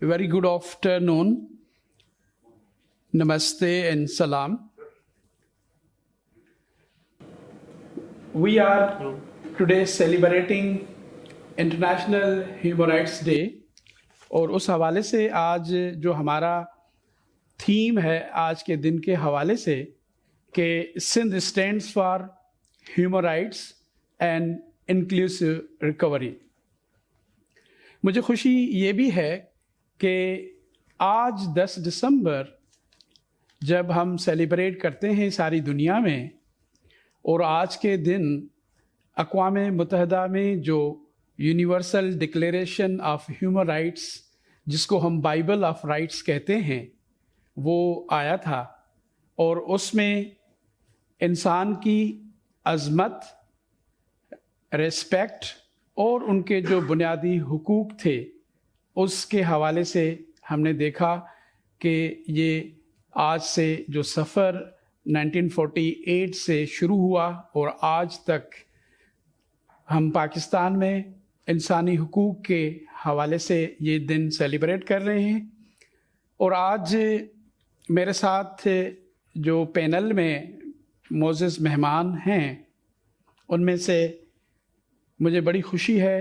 Very good afternoon. Namaste and salam. We are today celebrating International Human Rights Day اور اس حوالے سے آج جو ہمارا تھیم ہے آج کے دن کے حوالے سے کہ Sindh stands for human rights and inclusive recovery. مجھے خوشی یہ بھی ہے کہ آج 10 دسمبر جب ہم سیلیبریٹ کرتے ہیں ساری دنیا میں، اور آج کے دن اقوام متحدہ میں جو universal declaration of human rights جس کو ہم بائبل آف رائٹس کہتے ہیں وہ آیا تھا، اور اس میں انسان کی عظمت، ریسپیکٹ اور ان کے جو بنیادی حقوق تھے اس کے حوالے سے ہم نے دیکھا کہ یہ آج سے جو سفر 1948 سے شروع ہوا اور آج تک ہم پاکستان میں انسانی حقوق کے حوالے سے یہ دن سیلیبریٹ کر رہے ہیں. اور آج میرے ساتھ جو پینل میں معزز مہمان ہیں ان میں سے مجھے بڑی خوشی ہے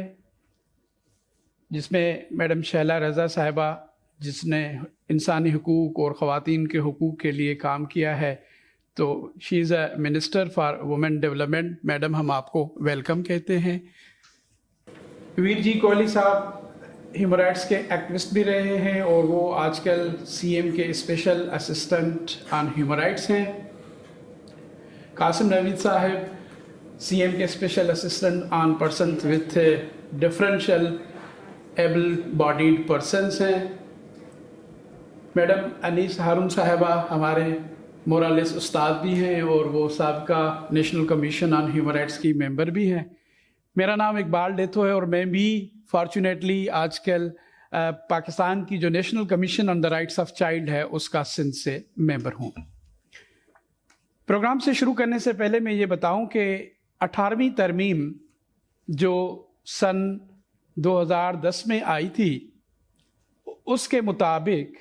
جس میں میڈم شہلہ رضا صاحبہ جس نے انسانی حقوق اور خواتین کے حقوق کے لیے کام کیا ہے، تو she is a minister for women development. Madam ہم آپ کو ویلکم کہتے ہیں. ویر جی کوہلی صاحب ہیومن رائٹس کے ایکٹیوسٹ بھی رہے ہیں اور وہ آج کل سی ایم کے special assistant on human rights ہیں. قاسم نوید صاحب سی ایم کے special assistant on persons with differential able bodied persons ہیں. میڈم انیس ہارون صاحبہ ہمارے مورالس استاد بھی ہیں اور وہ سابقہ national commission on human rights کی ممبر بھی ہیں. میرا نام اقبال ڈیتھو ہے اور میں بھی فارچونیٹلی آج کل پاکستان کی جو national commission on the rights of child ہے اس کا سندھ سے ممبر ہوں. پروگرام سے شروع کرنے سے پہلے میں یہ بتاؤں کہ 18ویں ترمیم جو سن 2010 میں آئی تھی اس کے مطابق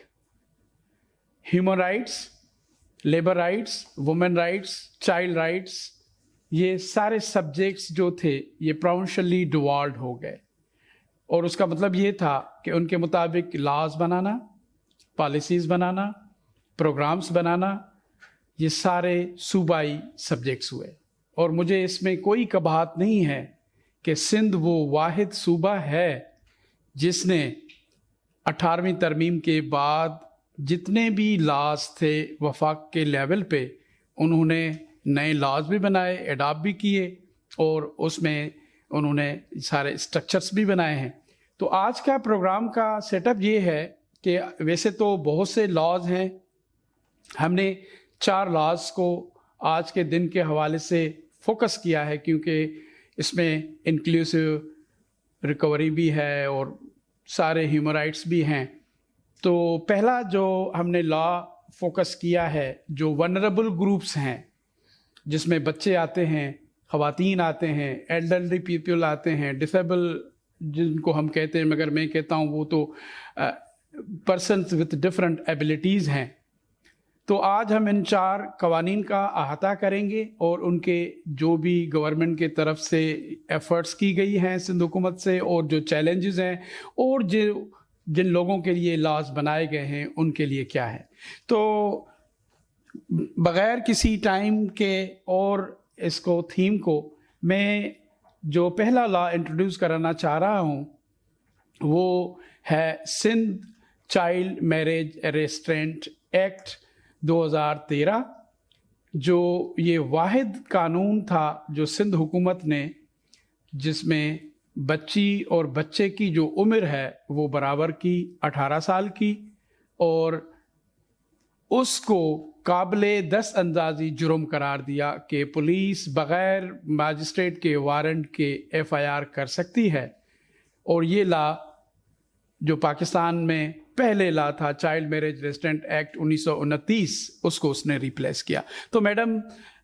human rights, labour rights, women rights, child rights, یہ سارے سبجیکٹس جو تھے یہ پراونشلی ڈیوالوڈ ہو گئے. اور اس کا مطلب یہ تھا کہ ان کے مطابق لاز بنانا، پالیسیز بنانا، پروگرامز بنانا، یہ سارے صوبائی سبجیکٹس ہوئے. اور مجھے اس میں کوئی کباہت نہیں ہے کہ سندھ وہ واحد صوبہ ہے جس نے 18ویں ترمیم کے بعد جتنے بھی لاز تھے وفاق کے لیول پہ انہوں نے نئے لاز بھی بنائے، ایڈاپٹ بھی کیے، اور اس میں انہوں نے سارے اسٹرکچرز بھی بنائے ہیں. تو آج کا پروگرام کا سیٹ اپ یہ ہے کہ ویسے تو بہت سے لاز ہیں، ہم نے 4 لاز کو آج کے دن کے حوالے سے فوکس کیا ہے کیونکہ اس میں انکلوسیو ریکوری بھی ہے اور سارے ہیومن رائٹس بھی ہیں. تو پہلا جو ہم نے لا فوکس کیا ہے جو ونربل گروپس ہیں جس میں بچے آتے ہیں، خواتین آتے ہیں، ایلڈرلی پیپل آتے ہیں، ڈسیبل جن کو ہم کہتے ہیں مگر میں کہتا ہوں وہ تو پرسنس وتھ ڈفرینٹ ایبلٹیز ہیں. تو آج ہم ان 4 قوانین کا احاطہ کریں گے اور ان کے جو بھی گورنمنٹ کے طرف سے ایفرٹس کی گئی ہیں سندھ حکومت سے اور جو چیلنجز ہیں اور جن لوگوں کے لیے لاز بنائے گئے ہیں ان کے لیے کیا ہے. تو بغیر کسی ٹائم کے اور اس کو تھیم کو میں جو پہلا لا انٹروڈیوس کرانا چاہ رہا ہوں وہ ہے Sindh child marriage restraint act 2013، جو یہ واحد قانون تھا جو سندھ حکومت نے جس میں بچی اور بچے کی جو عمر ہے وہ برابر کی 18 سال کی، اور اس کو قابل دست اندازی جرم قرار دیا کہ پولیس بغیر ماجسٹریٹ کے وارنٹ کے FIR کر سکتی ہے. اور یہ لا جو پاکستان میں پہلے لا تھا چائلڈ میرج ریسٹرینٹ ایکٹ 1929 اس کو اس نے ریپلیس کیا. تو میڈم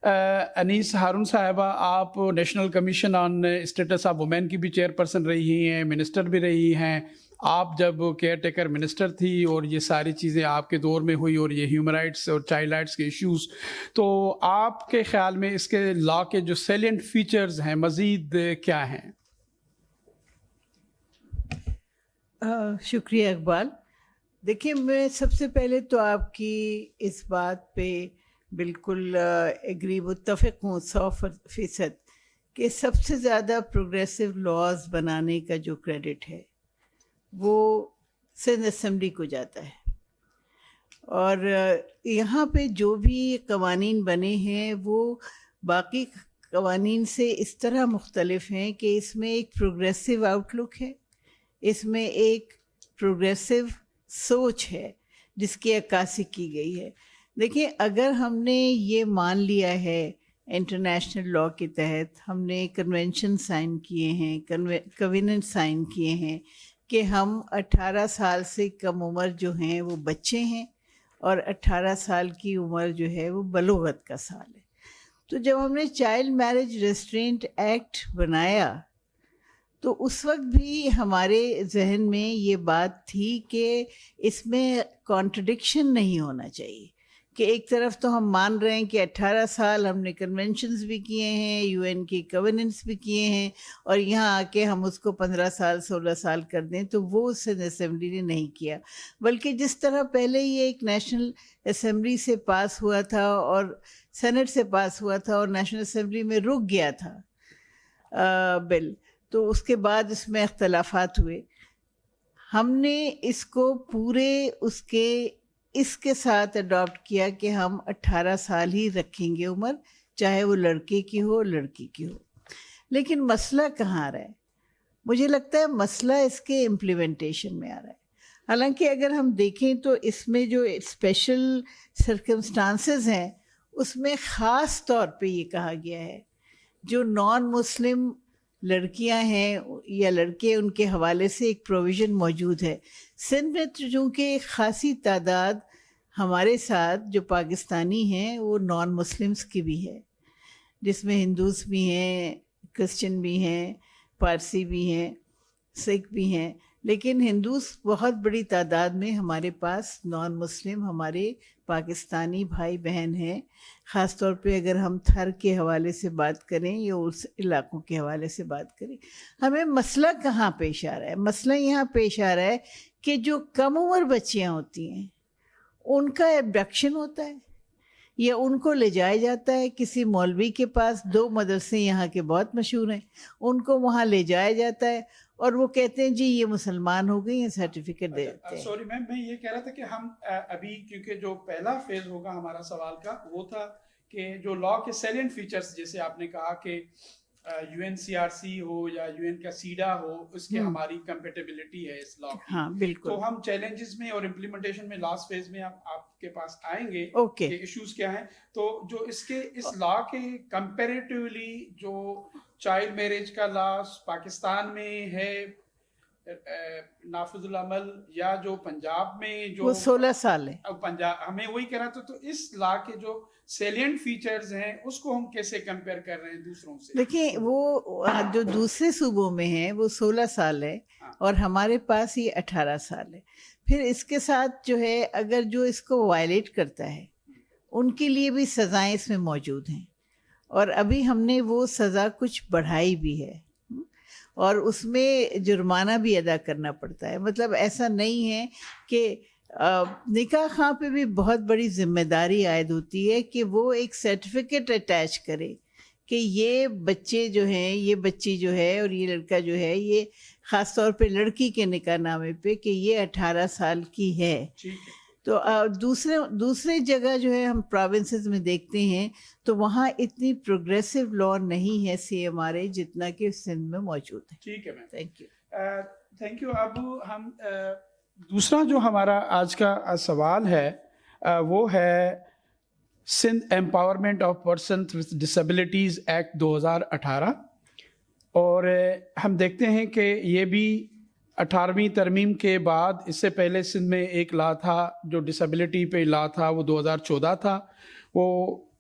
انیس ہارون صاحبہ، آپ national commission on status of women کی بھی چیئرپرسن رہی ہیں، منسٹر بھی رہی ہیں. آپ جب کیئر ٹیکر منسٹر تھی اور یہ ساری چیزیں آپ کے دور میں ہوئی اور یہ ہیومن رائٹس اور چائلڈ رائٹس کے ایشوز، تو آپ کے خیال میں اس کے لا کے جو سیلینٹ فیچرز ہیں مزید کیا ہیں؟ شکریہ اقبال. دیکھیں، میں سب سے پہلے تو آپ کی اس بات پہ بالکل ایگری متفق ہوں 100% کہ سب سے زیادہ پروگریسو لاز بنانے کا جو کریڈٹ ہے وہ سندھ اسمبلی کو جاتا ہے. اور یہاں پہ جو بھی قوانین بنے ہیں وہ باقی قوانین سے اس طرح مختلف ہیں کہ اس میں ایک پروگریسو آؤٹ لک ہے، اس میں ایک پروگریسو سوچ ہے جس کی عکاسی کی گئی ہے. دیکھیں، اگر ہم نے یہ مان لیا ہے انٹرنیشنل لاء کے تحت، ہم نے کنونشن سائن کیے ہیں، کویننٹ سائن کیے ہیں کہ ہم 18 سال سے کم عمر جو ہیں وہ بچے ہیں اور 18 سال کی عمر جو ہے وہ بلوغت کا سال ہے. تو جب ہم نے چائلڈ میرج ریسٹرینٹ ایکٹ بنایا تو اس وقت بھی ہمارے ذہن میں یہ بات تھی کہ اس میں کانٹرڈکشن نہیں ہونا چاہیے کہ ایک طرف تو ہم مان رہے ہیں کہ 18 سال ہم نے کنونشنز بھی کیے ہیں، UN کی کویننٹس بھی کیے ہیں، اور یہاں آ کے ہم اس کو 15 سال 16 سال کر دیں، تو وہ سندھ اسمبلی نے نہیں کیا. بلکہ جس طرح پہلے یہ ایک نیشنل اسمبلی سے پاس ہوا تھا اور سینٹ سے پاس ہوا تھا اور نیشنل اسمبلی میں رک گیا تھا بل، تو اس کے بعد اس میں اختلافات ہوئے. ہم نے اس کو پورے اس کے ساتھ اڈاپٹ کیا کہ ہم 18 سال ہی رکھیں گے عمر، چاہے وہ لڑکے کی ہو لڑکی کی ہو. لیکن مسئلہ کہاں آ رہا ہے؟ مجھے لگتا ہے مسئلہ اس کے امپلیمنٹیشن میں آ رہا ہے. حالانکہ اگر ہم دیکھیں تو اس میں جو اسپیشل سرکمسٹانسز ہیں اس میں خاص طور پہ یہ کہا گیا ہے جو نان مسلم لڑکیاں ہیں یا لڑکے، ان کے حوالے سے ایک پروویژن موجود ہے. سندھ میں چونکہ ایک خاصی تعداد ہمارے ساتھ جو پاکستانی ہیں وہ نان مسلمس کی بھی ہے، جس میں ہندوز بھی ہیں، کرسچن بھی ہیں، پارسی بھی ہیں، سکھ بھی ہیں. لیکن ہندوز بہت بڑی تعداد میں ہمارے پاس نان مسلم ہمارے پاکستانی بھائی بہن ہیں. خاص طور پہ اگر ہم تھر کے حوالے سے بات کریں یا اس علاقوں کے حوالے سے بات کریں، ہمیں مسئلہ کہاں پیش آ رہا ہے؟ مسئلہ یہاں پیش آ رہا ہے کہ جو کم عمر بچیاں ہوتی ہیں ان کا ایبڈکشن ہوتا ہے یا ان کو لے جایا جاتا ہے کسی مولوی کے پاس. 2 مدرسے یہاں کے بہت مشہور ہیں، ان کو وہاں لے جایا جاتا ہے اور وہ کہتے ہیں جی یہ مسلمان ہو گئی ہیں، سرٹیفکیٹ دے دیتے ہیں. سوری میم، میں یہ کہہ رہا تھا کہ ہم ابھی کیونکہ جو پہلا فیز ہوگا ہمارا سوال کا وہ تھا کہ جو لا کے سیلینٹ فیچرز، جیسے آپ نے کہا کہ UNCRC ہو یا UN کا سیڈا ہو، اس کے ہماری کمپیٹیبلٹی ہے اس لا کی. ہاں بالکل. تو ہم چیلنجز میں اور امپلیمنٹیشن میں لاسٹ فیز میں آپ کے پاس آئیں گے کہ ایشوز کیا ہیں. تو جو اس لا کے کمپیریٹیولی جو چائلڈ میرج کا لا پاکستان میں ہے نافذ العمل، یا جو پنجاب میں جو وہ 16 سال ہے پنجاب، ہمیں وہی کہہ رہا تھا. تو اس لا کے جو سیلینٹ فیچرز ہیں اس کو ہم کیسے کمپیئر کر رہے ہیں دوسروں سے؟ دیکھیں، وہ جو دوسرے صوبوں میں ہیں وہ 16 سال ہے اور ہمارے پاس یہ 18 سال ہے. پھر اس کے ساتھ جو ہے اگر جو اس کو وائلیٹ کرتا ہے ان کے لیے بھی سزائیں اس میں موجود ہیں، اور ابھی ہم نے وہ سزا کچھ بڑھائی بھی ہے اور اس میں جرمانہ بھی ادا کرنا پڑتا ہے. مطلب ایسا نہیں ہے کہ نکاح خواہ پہ بھی بہت بڑی ذمہ داری عائد ہوتی ہے کہ وہ ایک سرٹیفکیٹ اٹیچ کرے کہ یہ بچے جو ہیں، یہ بچی جو ہے اور یہ لڑکا جو ہے، یہ خاص طور پہ لڑکی کے نکاح نامے پہ کہ یہ 18 سال کی ہے. تو دوسرے جگہ جو ہے ہم پروونسز میں دیکھتے ہیں تو وہاں اتنی پروگریسو لا نہیں ہے CMRA جتنا کہ سندھ میں موجود ہے. ٹھیک ہے میم، تھینک یو. اب ہم دوسرا جو ہمارا آج کا سوال ہے وہ ہے Sindh empowerment of persons with disabilities act 2018. اور ہم دیکھتے ہیں کہ یہ بھی 18ویں ترمیم کے بعد، اس سے پہلے سندھ میں ایک لا تھا جو ڈسیبلٹی پہ لا تھا، وہ 2014 تھا. وہ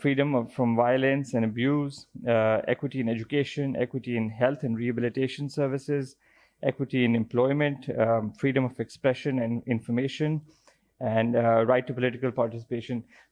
freedom from violence and abuse, equity in education, equity in health and rehabilitation services, equity in employment, freedom of expression and information, and right to political participation.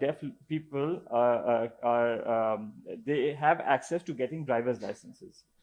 deaf people they have access to getting driver's licenses,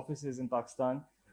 offices in Pakistan,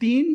3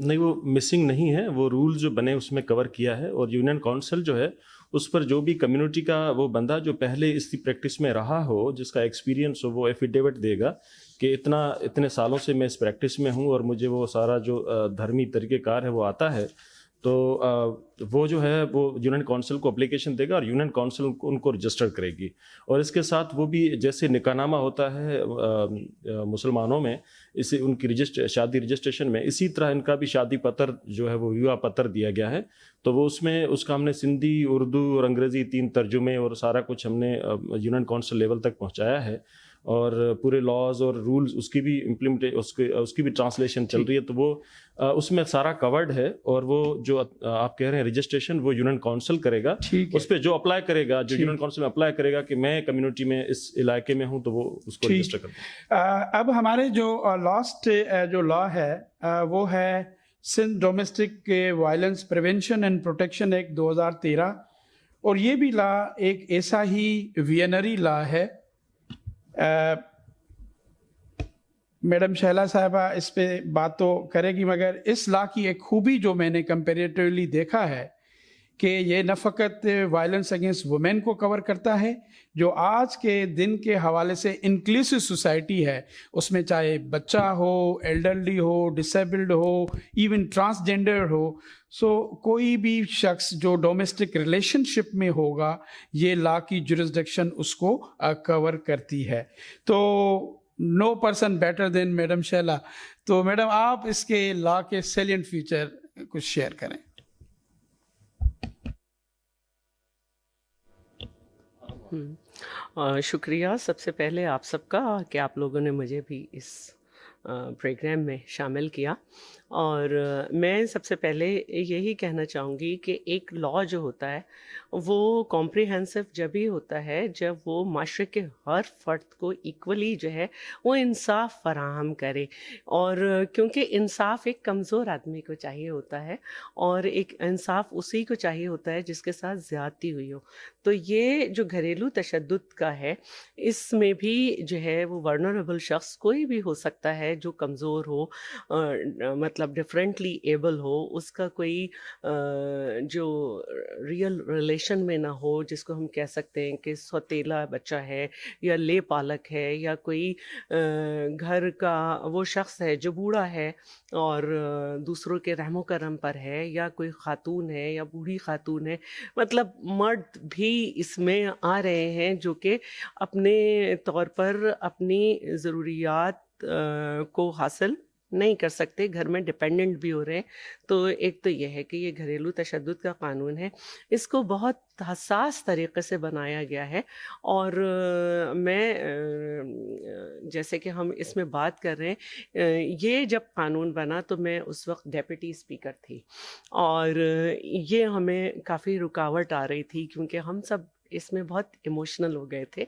نہیں وہ missing نہیں ہے, وہ role جو بنے اس میں کور کیا ہے, اور یونین کونسل جو ہے اس پر جو بھی کمیونٹی کا وہ بندہ جو پہلے اس کی پریکٹس میں رہا ہو, جس کا ایکسپیرینس ہو, وہ ایفیڈیوٹ دے گا کہ اتنے سالوں سے میں اس پریکٹس میں ہوں اور مجھے وہ سارا جو دھرمی طریقہ کار ہے وہ آتا ہے. تو وہ جو ہے وہ یونین کونسل کو اپلیکیشن دے گا اور یونین کونسل ان کو رجسٹر کرے گی. اور اس کے ساتھ وہ بھی جیسے نکاح نامہ ہوتا ہے مسلمانوں میں, اسے ان کی شادی رجسٹریشن میں, اسی طرح ان کا بھی شادی پتر جو ہے وہ ویواہ پتر دیا گیا ہے. تو وہ اس کا ہم نے سندھی, اردو اور انگریزی 3 ترجمے اور سارا کچھ ہم نے یونین کونسل لیول تک پہنچایا ہے, اور پورے لاز اور رولز اس کی بھی اس کی بھی ٹرانسلیشن چل رہی ہے. تو وہ اس میں سارا کورڈ ہے, اور وہ جو آپ کہہ رہے ہیں رجسٹریشن وہ یونین کونسل کرے گا. اس پہ جو اپلائی کرے گا, جو یونین کونسل میں اپلائی کرے گا کہ میں کمیونٹی میں اس علاقے میں ہوں, تو وہ اس کو رجسٹر کر دے. اب ہمارے جو لاسٹ جو لا ہے وہ ہے Sindh domestic violence prevention and protection act 2013, اور یہ بھی لا ایک ایسا ہی وینری لا ہے. میڈم شہلا صاحبہ اس پہ بات تو کرے گی, مگر اس لا کی ایک خوبی جو میں نے کمپیریٹیولی دیکھا ہے کہ یہ نہ فقط وائلنس اگینسٹ وومین کو کور کرتا ہے, جو آج کے دن کے حوالے سے انکلوسیو سوسائٹی ہے, اس میں چاہے بچہ ہو, ایلڈرلی ہو, ڈسیبلڈ ہو, ایون ٹرانسجینڈر ہو, کوئی بھی شخص جو ڈومیسٹک ریلیشن شپ میں ہوگا یہ لا کی جورسڈکشن اس کو کور کرتی ہے. تو no person better than madam Sheila. تو میڈم آپ اس کے لا کے سیلینٹ فیچر کچھ شیئر کریں. شکریہ سب سے پہلے آپ سب کا کہ آپ لوگوں نے مجھے بھی اس پروگرام میں شامل کیا. اور میں سب سے پہلے یہی کہنا چاہوں گی کہ ایک لا جو ہوتا ہے وہ کمپریہنسو جب ہی ہوتا ہے جب وہ معاشرے کے ہر فرد کو ایکولی جو ہے وہ انصاف فراہم کرے. اور کیونکہ انصاف ایک کمزور آدمی کو چاہیے ہوتا ہے, اور ایک انصاف اسی کو چاہیے ہوتا ہے جس کے ساتھ زیادتی ہوئی ہو. تو یہ جو گھریلو تشدد کا ہے, اس میں بھی جو ہے وہ ورنریبل شخص کوئی بھی ہو سکتا ہے جو کمزور ہو, مطلب ڈفرینٹلی ایبل ہو, اس کا کوئی جو ریئل ریلیشن میں نہ ہو, جس کو ہم کہہ سکتے ہیں کہ سوتیلا بچہ ہے یا لے پالک ہے, یا کوئی گھر کا وہ شخص ہے جو بوڑھا ہے اور دوسروں کے رحم و کرم پر ہے, یا کوئی خاتون ہے یا بوڑھی خاتون ہے. مطلب مرد بھی اس میں آ رہے ہیں جو کہ اپنے طور پر اپنی ضروریات کو حاصل نہیں کر سکتے, گھر میں ڈپینڈنٹ بھی ہو رہے ہیں. تو ایک تو یہ ہے کہ یہ گھریلو تشدد کا قانون ہے, اس کو بہت حساس طریقے سے بنایا گیا ہے. اور میں جیسے کہ ہم اس میں بات کر رہے ہیں, یہ جب قانون بنا تو میں اس وقت ڈیپٹی اسپیکر تھی, اور یہ ہمیں کافی رکاوٹ آ رہی تھی کیونکہ ہم سب اس میں بہت ایموشنل ہو گئے تھے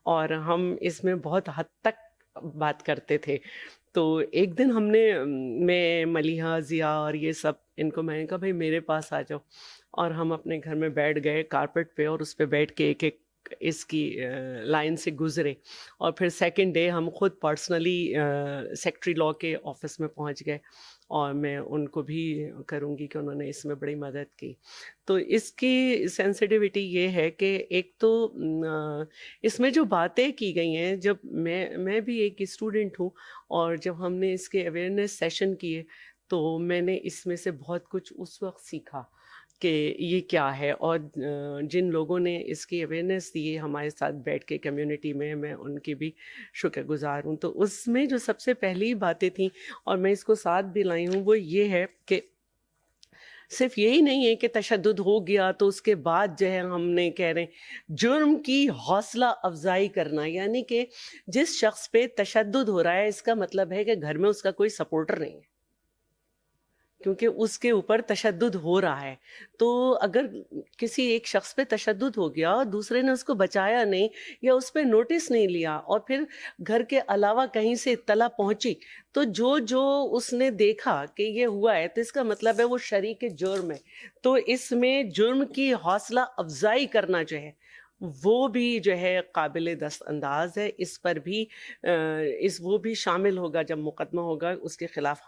اور ہم اس میں بہت حد تک بات کرتے تھے. تو ایک دن ہم نے, میں ملیحہ ضیا اور یہ سب ان کو میں نے کہا بھائی میرے پاس آ جاؤ, اور ہم اپنے گھر میں بیٹھ گئے کارپیٹ پہ, اور اس پہ بیٹھ کے ایک ایک اس کی لائن سے گزرے. اور پھر سیکنڈ ڈے ہم خود پرسنلی سیکٹری لا کے آفس میں پہنچ گئے, اور میں ان کو بھی کروں گی کہ انہوں نے اس میں بڑی مدد کی. تو اس کی سینسٹیوٹی یہ ہے کہ ایک تو اس میں جو باتیں کی گئی ہیں, جب میں بھی ایک اسٹوڈنٹ ہوں, اور جب ہم نے اس کے اویئرنیس سیشن کیے تو میں نے اس میں سے بہت کچھ اس وقت سیکھا کہ یہ کیا ہے. اور جن لوگوں نے اس کی اویئرنیس دی ہمارے ساتھ بیٹھ کے کمیونٹی میں ان کی بھی شکر گزار ہوں. تو اس میں جو سب سے پہلی باتیں تھیں, اور میں اس کو ساتھ بھی لائی ہوں, وہ یہ ہے کہ صرف یہی نہیں ہے کہ تشدد ہو گیا تو اس کے بعد جو ہے ہم نے کہہ رہے ہیں جرم کی حوصلہ افزائی کرنا, یعنی کہ جس شخص پہ تشدد ہو رہا ہے اس کا مطلب ہے کہ گھر میں اس کا کوئی سپورٹر نہیں ہے, کیونکہ اس کے اوپر تشدد ہو رہا ہے. تو اگر کسی ایک شخص پہ تشدد ہو گیا اور دوسرے نے اس کو بچایا نہیں یا اس پہ نوٹس نہیں لیا, اور پھر گھر کے علاوہ کہیں سے اطلاع پہنچی, تو جو اس نے دیکھا کہ یہ ہوا ہے تو اس کا مطلب ہے وہ شریک جرم ہے. تو اس میں جرم کی حوصلہ افزائی کرنا جو ہے وہ بھی جو ہے قابل دست انداز ہے. اس پر بھی وہ بھی شامل ہوگا جب مقدمہ ہوگا اس کے خلاف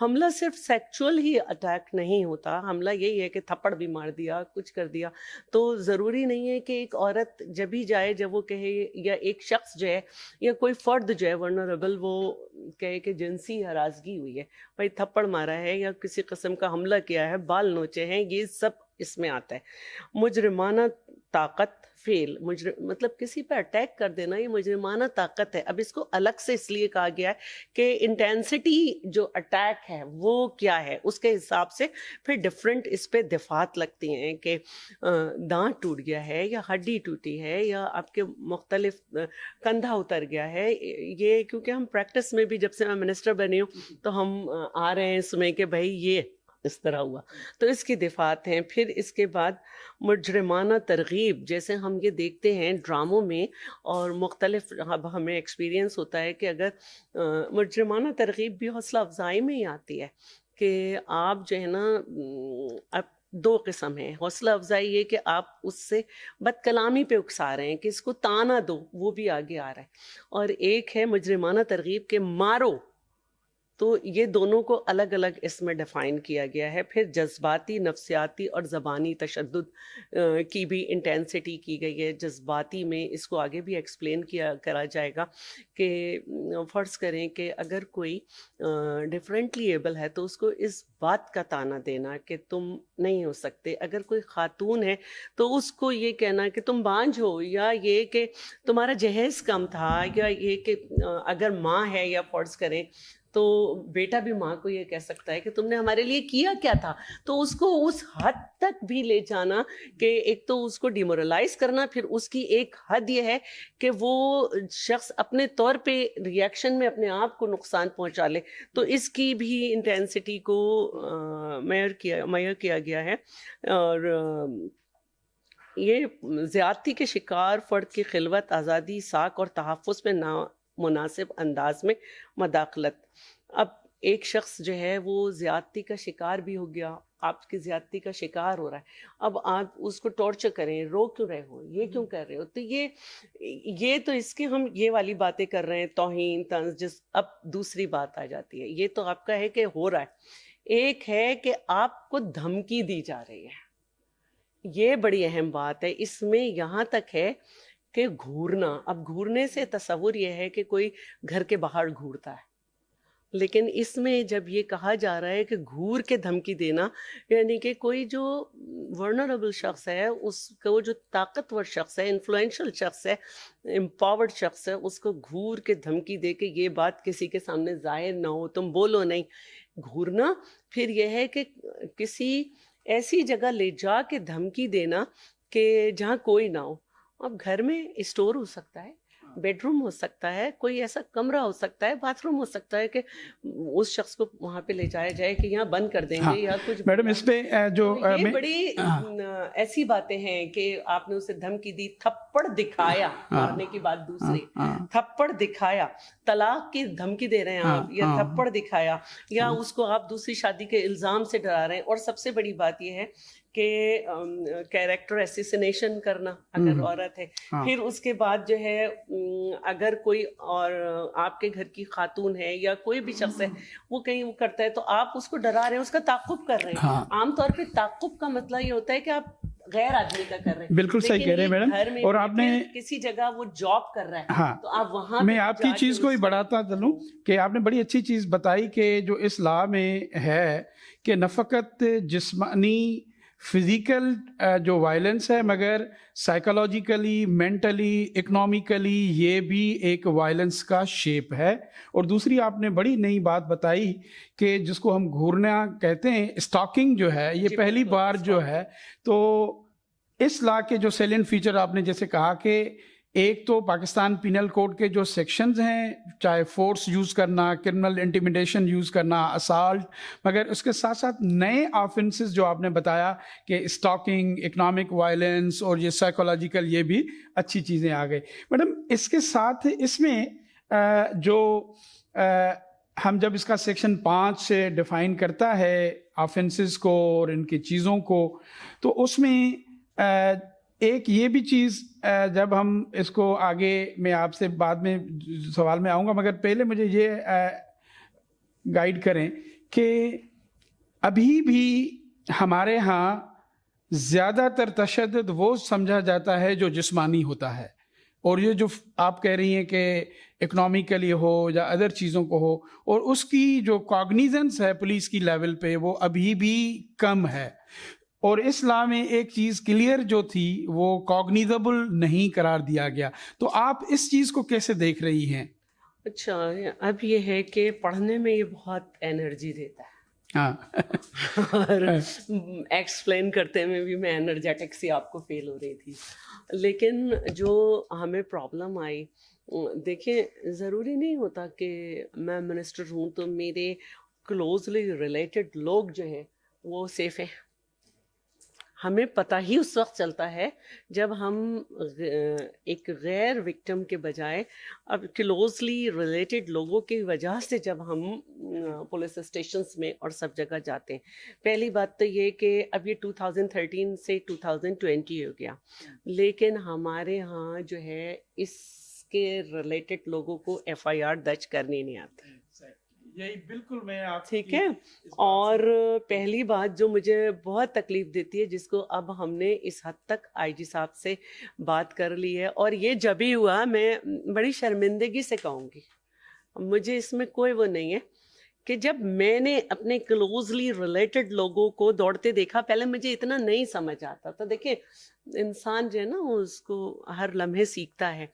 حملہ صرف سیکچول ہی اٹیک نہیں ہوتا, حملہ یہی ہے کہ تھپڑ بھی مار دیا, کچھ کر دیا. تو ضروری نہیں ہے کہ ایک عورت جب بھی جائے, جب وہ کہے, یا ایک شخص جو ہے یا کوئی فرد جو ہے ورنریبل, وہ کہے کہ جنسی ہراسگی ہوئی ہے, بھائی تھپڑ مارا ہے یا کسی قسم کا حملہ کیا ہے, بال نوچے ہیں, یہ سب اس میں آتا ہے. مجرمانہ طاقت فیل, مطلب کسی پہ اٹیک کر دینا یہ مجرمانہ طاقت ہے. اب اس کو الگ سے اس لیے کہا گیا ہے کہ انٹینسٹی جو اٹیک ہے وہ کیا ہے, اس کے حساب سے پھر ڈفرینٹ اس پہ دفعات لگتی ہیں کہ دانت ٹوٹ گیا ہے یا ہڈی ٹوٹی ہے یا آپ کے مختلف کندھا اتر گیا ہے. یہ کیونکہ ہم پریکٹس میں بھی جب سے میں منسٹر بنی ہوں تو ہم آ رہے ہیں اس میں کہ بھائی یہ اس طرح ہوا, تو اس کی دفعات ہیں. پھر اس کے بعد مجرمانہ ترغیب, جیسے ہم یہ دیکھتے ہیں ڈراموں میں اور مختلف, اب ہمیں ایکسپیرینس ہوتا ہے کہ اگر مجرمانہ ترغیب بھی حوصلہ افزائی میں ہی آتی ہے کہ آپ جو ہے نا, اب دو قسم ہیں. حوصلہ افزائی یہ کہ آپ اس سے بد کلامی پہ اکسا رہے ہیں کہ اس کو تانا دو, وہ بھی آگے آ رہا ہے. اور ایک ہے مجرمانہ ترغیب کے مارو, تو یہ دونوں کو الگ الگ اس میں ڈیفائن کیا گیا ہے. پھر جذباتی, نفسیاتی اور زبانی تشدد کی بھی انٹینسٹی کی گئی ہے. جذباتی میں اس کو آگے بھی ایکسپلین کرا جائے گا کہ فرض کریں کہ اگر کوئی ڈفرینٹلی ایبل ہے تو اس کو اس بات کا تانا دینا کہ تم نہیں ہو سکتے. اگر کوئی خاتون ہے تو اس کو یہ کہنا کہ تم بانجھ ہو, یا یہ کہ تمہارا جہیز کم تھا, یا یہ کہ اگر ماں ہے یا فرض کریں تو بیٹا بھی ماں کو یہ کہہ سکتا ہے کہ تم نے ہمارے لیے کیا کیا تھا. تو اس کو اس حد تک بھی لے جانا کہ ایک تو اس کو ڈیمورلائز کرنا, پھر اس کی ایک حد یہ ہے کہ وہ شخص اپنے طور پہ ریئیکشن میں اپنے آپ کو نقصان پہنچا لے. تو اس کی بھی انٹینسٹی کو میئر کیا گیا ہے. اور یہ زیادتی کے شکار فرد کی خلوت, آزادی, ساکھ اور تحفظ میں مناسب انداز میں مداخلت. اب ایک شخص جو ہے وہ زیادتی کا شکار بھی ہو گیا, آپ کی زیادتی کا شکار ہو رہا ہے, اب آپ اس کو ٹارچر کریں, رو کیوں رہے ہو, یہ کیوں کر رہے ہو. تو یہ تو اس کے ہم یہ والی باتیں کر رہے ہیں, توہین, طنز. اب دوسری بات آ جاتی ہے, یہ تو آپ کا ہے کہ ہو رہا ہے. ایک ہے کہ آپ کو دھمکی دی جا رہی ہے, یہ بڑی اہم بات ہے. اس میں یہاں تک ہے کہ گھورنا. اب گھورنے سے تصور یہ ہے کہ کوئی گھر کے باہر گھورتا ہے, لیکن اس میں جب یہ کہا جا رہا ہے کہ گھور کے دھمکی دینا, یعنی کہ کوئی جو ورنریبل شخص ہے, اس کو جو طاقتور شخص ہے, انفلوئنشل شخص ہے, امپاورڈ شخص ہے, اس کو گھور کے دھمکی دے کے یہ بات کسی کے سامنے ظاہر نہ ہو, تم بولو نہیں. گھورنا. پھر یہ ہے کہ کسی ایسی جگہ لے جا کے دھمکی دینا کہ جہاں کوئی نہ ہو. اب گھر میں اسٹور ہو سکتا ہے, بیڈ روم ہو سکتا ہے, کوئی ایسا کمرہ ہو سکتا ہے, باتھ روم ہو سکتا ہے کہ اس شخص کو وہاں پہ لے جایا جائے کہ یہاں بند کر دیں گے یا کچھ. میڈم اس پہ جو یہ بڑی ایسی باتیں ہیں کہ آپ نے اسے دھمکی دی, تھپڑ دکھایا, مارنے کی بات دوسری, تھپڑ دکھایا, طلاق کی دھمکی دے رہے ہیں آپ, یا تھپڑ دکھایا, یا اس کو آپ دوسری شادی کے الزام سے ڈرا رہے ہیں. اور سب سے بڑی بات یہ ہے کہ کیریکٹر ایسیسینیشن کرنا اگر عورت ہے. پھر اس کے بعد جو ہے اگر کوئی اور آپ کے گھر کی خاتون ہے یا کوئی بھی شخص ہے وہ کہیں وہ کرتا ہے تو آپ اس کو ڈرا رہے ہیں, اس کا تعاقب کر رہے ہیں. عام طور پہ تعاقب کا مسئلہ یہ ہوتا ہے کہ آپ غیر آدمی کا کر رہے ہیں. بالکل صحیح کہہ رہے ہیں میڈم. اور آپ نے کسی جگہ وہ جاب کر رہا ہے تو آپ وہاں, میں آپ کی چیز کو ہی بڑھاتا چلوں کہ آپ نے بڑی اچھی چیز بتائی کہ جو اس لا میں ہے کہ نہ فقط جسمانی فزیکل جو وائلنس ہے مگر سائیکولوجیکلی, مینٹلی, اکنامکلی یہ بھی ایک وائلنس کا شیپ ہے. اور دوسری آپ نے بڑی نئی بات بتائی کہ جس کو ہم گھورنا کہتے ہیں, اسٹاکنگ جو ہے یہ پہلی بار جو ہے. تو اس لا کے جو سیلینٹ فیچر آپ نے جیسے کہا کہ ایک تو پاکستان پینل کوڈ کے جو سیکشنز ہیں, چاہے فورس یوز کرنا, کرمنل انٹیمیڈیشن یوز کرنا, اسالٹ, مگر اس کے ساتھ ساتھ نئے آفنسز جو آپ نے بتایا کہ اسٹاکنگ, اکنامک وائلنس اور یہ سائیکولوجیکل, یہ بھی اچھی چیزیں آ گئی. میڈم اس کے ساتھ اس میں جو ہم جب اس کا سیکشن 5 سے ڈیفائن کرتا ہے آفنسز کو اور ان کی چیزوں کو, تو اس میں ایک یہ بھی چیز جب ہم اس کو آگے میں آپ سے بعد میں سوال میں آؤں گا, مگر پہلے مجھے یہ گائیڈ کریں کہ ابھی بھی ہمارے ہاں زیادہ تر تشدد وہ سمجھا جاتا ہے جو جسمانی ہوتا ہے، اور یہ جو آپ کہہ رہی ہیں کہ اکنامیکلی ہو یا ادر چیزوں کو ہو، اور اس کی جو کاگنیزنس ہے پولیس کی لیول پہ وہ ابھی بھی کم ہے، اور اس لا میں ایک چیز کلیئر جو تھی وہ کاگنیزبل نہیں قرار دیا گیا. تو آپ اس چیز کو کیسے دیکھ رہی ہیں؟ اچھا، اب یہ ہے کہ پڑھنے میں یہ بہت انرجی دیتا ہے، ہاں اور ایکسپلین کرتے میں بھی میں انرجیٹک سی آپ کو فیل ہو رہی تھی. لیکن جو ہمیں پرابلم آئی، دیکھیں ضروری نہیں ہوتا کہ میں منسٹر ہوں تو میرے کلوزلی ریلیٹڈ لوگ جو ہیں وہ سیف ہیں. ہمیں پتہ ہی اس وقت چلتا ہے جب ہم ایک غیر وکٹم کے بجائے اب کلوزلی ریلیٹڈ لوگوں کی وجہ سے جب ہم پولیس اسٹیشنز میں اور سب جگہ جاتے ہیں. پہلی بات تو یہ کہ اب یہ 2013 سے 2020 ہو گیا، لیکن ہمارے ہاں جو ہے اس کے ریلیٹڈ لوگوں کو FIR درج کرنی نہیں آتی. یہی بالکل میں آپ ٹھیک ہے. اور پہلی بات جو مجھے بہت تکلیف دیتی ہے، جس کو اب ہم نے اس حد تک IG صاحب سے بات کر لی ہے، اور یہ جب ہی ہوا، میں بڑی شرمندگی سے کہوں گی، مجھے اس میں کوئی وہ نہیں ہے، کہ جب میں نے اپنے کلوزلی ریلیٹڈ لوگوں کو دوڑتے دیکھا، پہلے مجھے اتنا نہیں سمجھ آتا تھا. دیکھیں انسان جو ہے نا اس کو ہر لمحے سیکھتا ہے،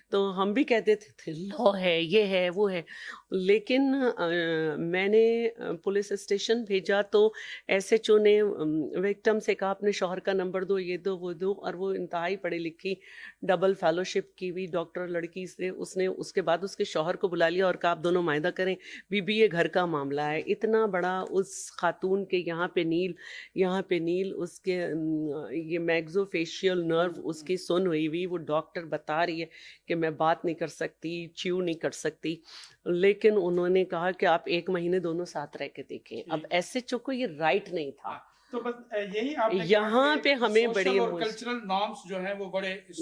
تو ہم بھی کہتے تھے لا ہے، یہ ہے، وہ ہے. لیکن میں نے پولیس اسٹیشن بھیجا تو SHO نے وکٹم سے کہا اپنے شوہر کا نمبر دو، یہ دو، وہ دو، اور وہ انتہائی پڑھی لکھی ڈبل فیلوشپ کی ہوئی ڈاکٹر لڑکی سے، اس نے اس کے بعد اس کے شوہر کو بلا لیا اور کہا آپ دونوں معاہدہ کریں، بی یہ گھر کا معاملہ ہے. اتنا بڑا اس خاتون کے یہاں پہ نیل، اس کے یہ میگزو فیشیل نرو اس کی سن ہوئی، وہ ڈاکٹر بتا رہی ہے کہ میں بات نہیں کر سکتی، چیو نہیں کر سکتی. لیکن انہوں نے کہا کہ آپ 1 مہینے دونوں ساتھ رہ کے دیکھیں. اب SHO کو یہ رائٹ نہیں تھا. تو بس یہی آپ نے یہاں پہ ہمیں بڑی کلچرل نارمس جو ہیں وہ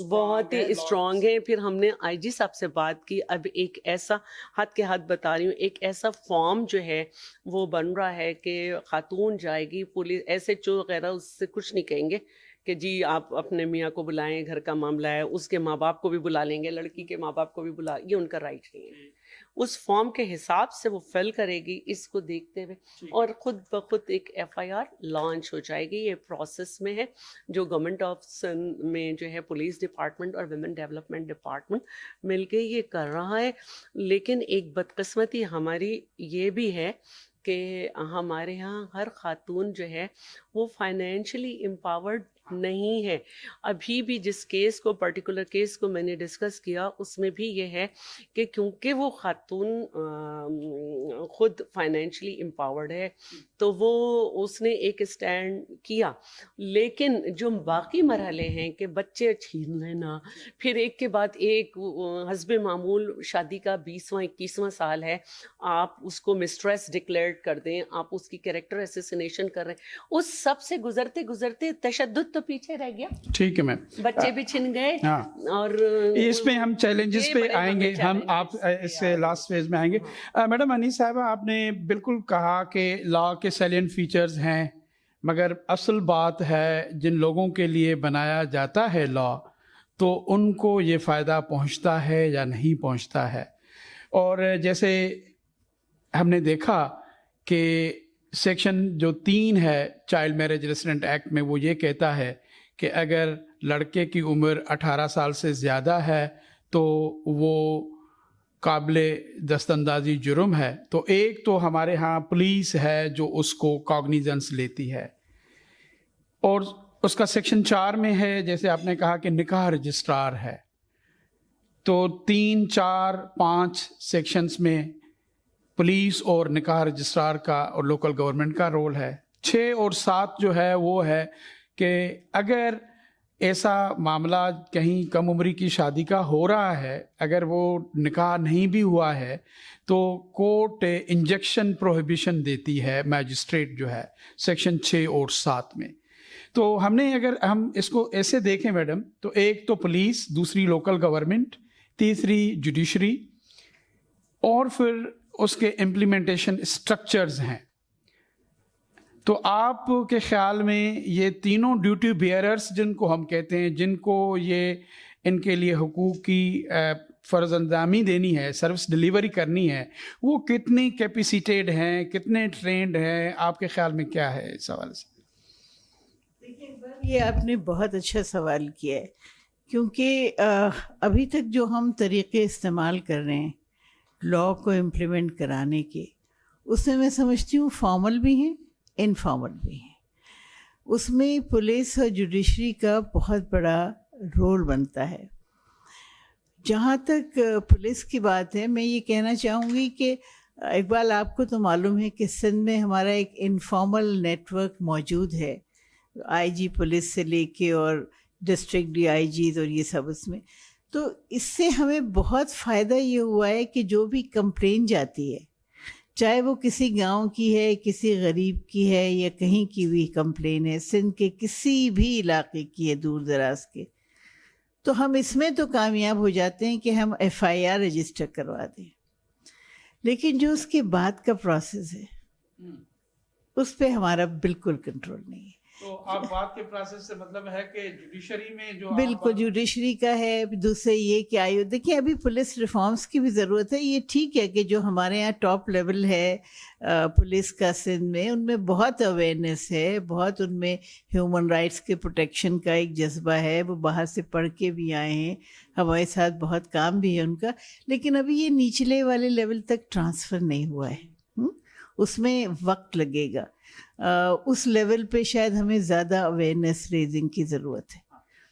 بہت ہی اسٹرانگ ہیں. پھر ہم نے IG صاحب سے بات کی. اب ایک ایسا ہاتھ کے ہاتھ بتا رہی ہوں، ایک ایسا فارم جو ہے وہ بن رہا ہے کہ خاتون جائے گی، پولیس SHO وغیرہ اس سے کچھ نہیں کہیں گے کہ جی آپ اپنے میاں کو بلائیں، گھر کا معاملہ ہے، اس کے ماں باپ کو بھی بلا لیں گے، لڑکی کے ماں باپ کو بھی یہ ان کا رائٹ نہیں ہے. اس فارم کے حساب سے وہ فل کرے گی اس کو دیکھتے ہوئے، اور خود بخود ایک FIR لانچ ہو جائے گی. یہ پروسیس میں ہے، جو گورنمنٹ آف سندھ میں جو ہے پولیس ڈپارٹمنٹ اور ویمن ڈیولپمنٹ ڈپارٹمنٹ مل کے یہ کر رہا ہے. لیکن ایک بدقسمتی ہماری یہ بھی ہے کہ ہمارے ہاں ہر خاتون جو ہے وہ فائنینشلی امپاورڈ نہیں ہے. ابھی بھی جس کیس کو پرٹیکولر کیس کو میں نے ڈسکس کیا، اس میں بھی یہ ہے کہ کیونکہ وہ خاتون خود فائنینشلی امپاورڈ ہے تو وہ اس نے ایک اسٹینڈ کیا. لیکن جو باقی مرحلے ہیں کہ بچے چھین لینا، پھر ایک کے بعد ایک حسب معمول شادی کا 20واں 21واں سال ہے، آپ اس کو مسٹریس ڈکلیئر کر دیں، آپ اس کی کیریکٹر اسیسینیشن کر رہے ہیں، اس سب سے گزرتے گزرتے تشدد تو پیچھے رہ گیا. ٹھیک ہے میم، بچے بھی چھن گئے. اور اس پہ ہم چیلنجز پہ آئیں گے، ہم آپ اس سے لاسٹ فیز میں آئیں گے. میڈم انیس صاحبہ، آپ نے بالکل کہا کہ لا کے سیلینٹ فیچرز ہیں، مگر اصل بات ہے جن لوگوں کے لیے بنایا جاتا ہے لا، تو ان کو یہ فائدہ پہنچتا ہے یا نہیں پہنچتا ہے. اور جیسے ہم نے دیکھا کہ سیکشن جو 3 ہے چائلڈ میرج ریسیڈنٹ ایکٹ میں، وہ یہ کہتا ہے کہ اگر لڑکے کی عمر 18 سال سے زیادہ ہے تو وہ قابل دست اندازی جرم ہے. تو ایک تو ہمارے ہاں پولیس ہے جو اس کو کاگنیزنس لیتی ہے، اور اس کا سیکشن 4 میں ہے جیسے آپ نے کہا کہ نکاح رجسٹرار ہے. تو 3, 4, 5 سیکشنز میں پولیس اور نکاح رجسٹرار کا اور لوکل گورنمنٹ کا رول ہے. 6 اور 7 جو ہے وہ ہے کہ اگر ایسا معاملہ کہیں کم عمری کی شادی کا ہو رہا ہے، اگر وہ نکاح نہیں بھی ہوا ہے، تو کورٹ انجیکشن پروہیبیشن دیتی ہے میجسٹریٹ جو ہے سیکشن 6 اور 7 میں. تو ہم نے اگر ہم اس کو ایسے دیکھیں میڈم، تو ایک تو پولیس، دوسری لوکل گورنمنٹ، تیسری جوڈیشری، اور پھر اس کے امپلیمنٹیشن اسٹرکچرز ہیں. تو آپ کے خیال میں یہ تینوں ڈیوٹی بیئررس جن کو ہم کہتے ہیں، جن کو یہ ان کے لیے حقوق کی فرض انجامی دینی ہے، سروس ڈلیوری کرنی ہے، وہ کتنی کیپیسیٹیڈ ہیں، کتنے ٹرینڈ ہیں؟ آپ کے خیال میں کیا ہے اس حوالے سے؟ دیکھیے، یہ آپ نے بہت اچھا سوال کیا ہے، کیونکہ ابھی تک جو ہم طریقے استعمال کر رہے ہیں لا کو امپلیمنٹ کرانے کے، اس میں سمجھتی ہوں فارمل بھی ہیں، انفارمل بھی ہیں. اس میں پولیس اور جوڈیشری کا بہت بڑا رول بنتا ہے. جہاں تک پولیس کی بات ہے، میں یہ کہنا چاہوں گی کہ اقبال، آپ کو تو معلوم ہے کہ سندھ میں ہمارا ایک انفارمل نیٹ ورک موجود ہے، آئی جی پولیس سے لے کے اور ڈسٹرکٹ ڈی آئی جیز اور یہ سب اس میں. تو اس سے ہمیں بہت فائدہ یہ ہوا ہے کہ جو بھی کمپلین جاتی ہے، چاہے وہ کسی گاؤں کی ہے، کسی غریب کی ہے، یا کہیں کی بھی کمپلین ہے، سندھ کے کسی بھی علاقے کی ہے، دور دراز کے، تو ہم اس میں تو کامیاب ہو جاتے ہیں کہ ہم ایف آئی آر رجسٹر کروا دیں. لیکن جو اس کے بعد کا پروسیس ہے، اس پہ ہمارا بالکل کنٹرول نہیں ہے. تو آپ بات کے پروسیس سے مطلب ہے کہ جوڈیشری میں جو بالکل جوڈیشری کا ہے. دوسرے یہ کہ دیکھیں ابھی پولیس ریفارمز کی بھی ضرورت ہے. یہ ٹھیک ہے کہ جو ہمارے یہاں ٹاپ لیول ہے پولیس کا سندھ میں، ان میں بہت اویئرنیس ہے، بہت ان میں ہیومن رائٹس کے پروٹیکشن کا ایک جذبہ ہے، وہ باہر سے پڑھ کے بھی آئے ہیں، ہمارے ساتھ بہت کام بھی ہے ان کا. لیکن ابھی یہ نچلے والے لیول تک ٹرانسفر نہیں ہوا ہے، اس میں وقت لگے گا. اس لیول پہ شاید ہمیں زیادہ اویئرنیس ریزنگ کی ضرورت ہے.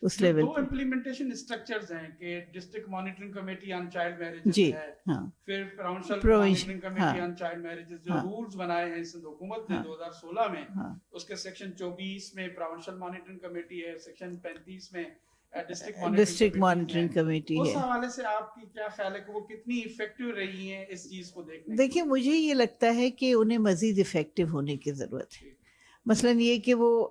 اس لیول دو امپلیمنٹیشن اسٹرکچرز ہیں کہ district monitoring committee on child marriages جی ہے، ہاں، پھر provincial Provincial، monitoring committee on child marriages, جو رولز بنائے ہیں سندھ حکومت نے 2016 میں، اس کے سیکشن 24 میں پروونشل مانیٹرنگ کمیٹی ہے، سیکشن 35 میں ڈسٹرکٹ مانیٹرنگ کمیٹی اس ہے. حوالے سے آپ کی کیا خیال ہے کہ وہ کتنی افیکٹو رہی ہیں اس چیز کو دیکھنے؟ دیکھیں، مجھے یہ لگتا ہے کہ انہیں مزید افیکٹو ہونے کی ضرورت ہے. مثلا یہ کہ وہ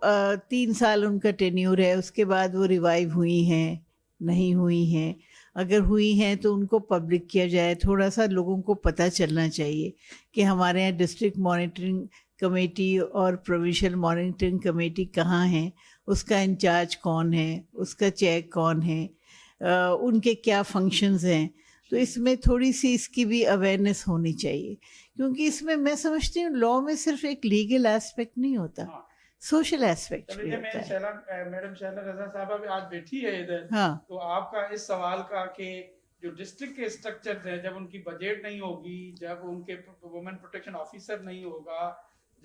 3 سال ان کا ٹینیور ہے، اس کے بعد وہ ریوائیو ہوئی ہیں، نہیں ہوئی ہیں. اگر ہوئی ہیں تو ان کو پبلک کیا جائے. تھوڑا سا لوگوں کو پتہ چلنا چاہیے کہ ہمارے یہاں ڈسٹرکٹ مانیٹرنگ کمیٹی اور پروونشل مانیٹرنگ کمیٹی کہاں ہیں، اس کا انچارج کون ہے، اس کا چیئر کون ہے، ان کے کیا فنکشنز ہیں. تو اس میں تھوڑی سی اس کی بھی اویئرنیس ہونی چاہیے، کیونکہ اس میں میں سمجھتی ہوں لا میں صرف ایک لیگل ایسپیکٹ نہیں ہوتا، سوشل ایسپیکٹ بھی ہوتا ہے. میڈم شہلا رضا صاحبہ بھی آج بیٹھی ہے ادھر، ہاں، تو آپ کا اس سوال کا کہ جو ڈسٹرکٹ کے اسٹرکچرز ہیں، جب ان کی بجٹ نہیں ہوگی، جب ان کے وومن پروٹیکشن آفیسر نہیں ہوگا،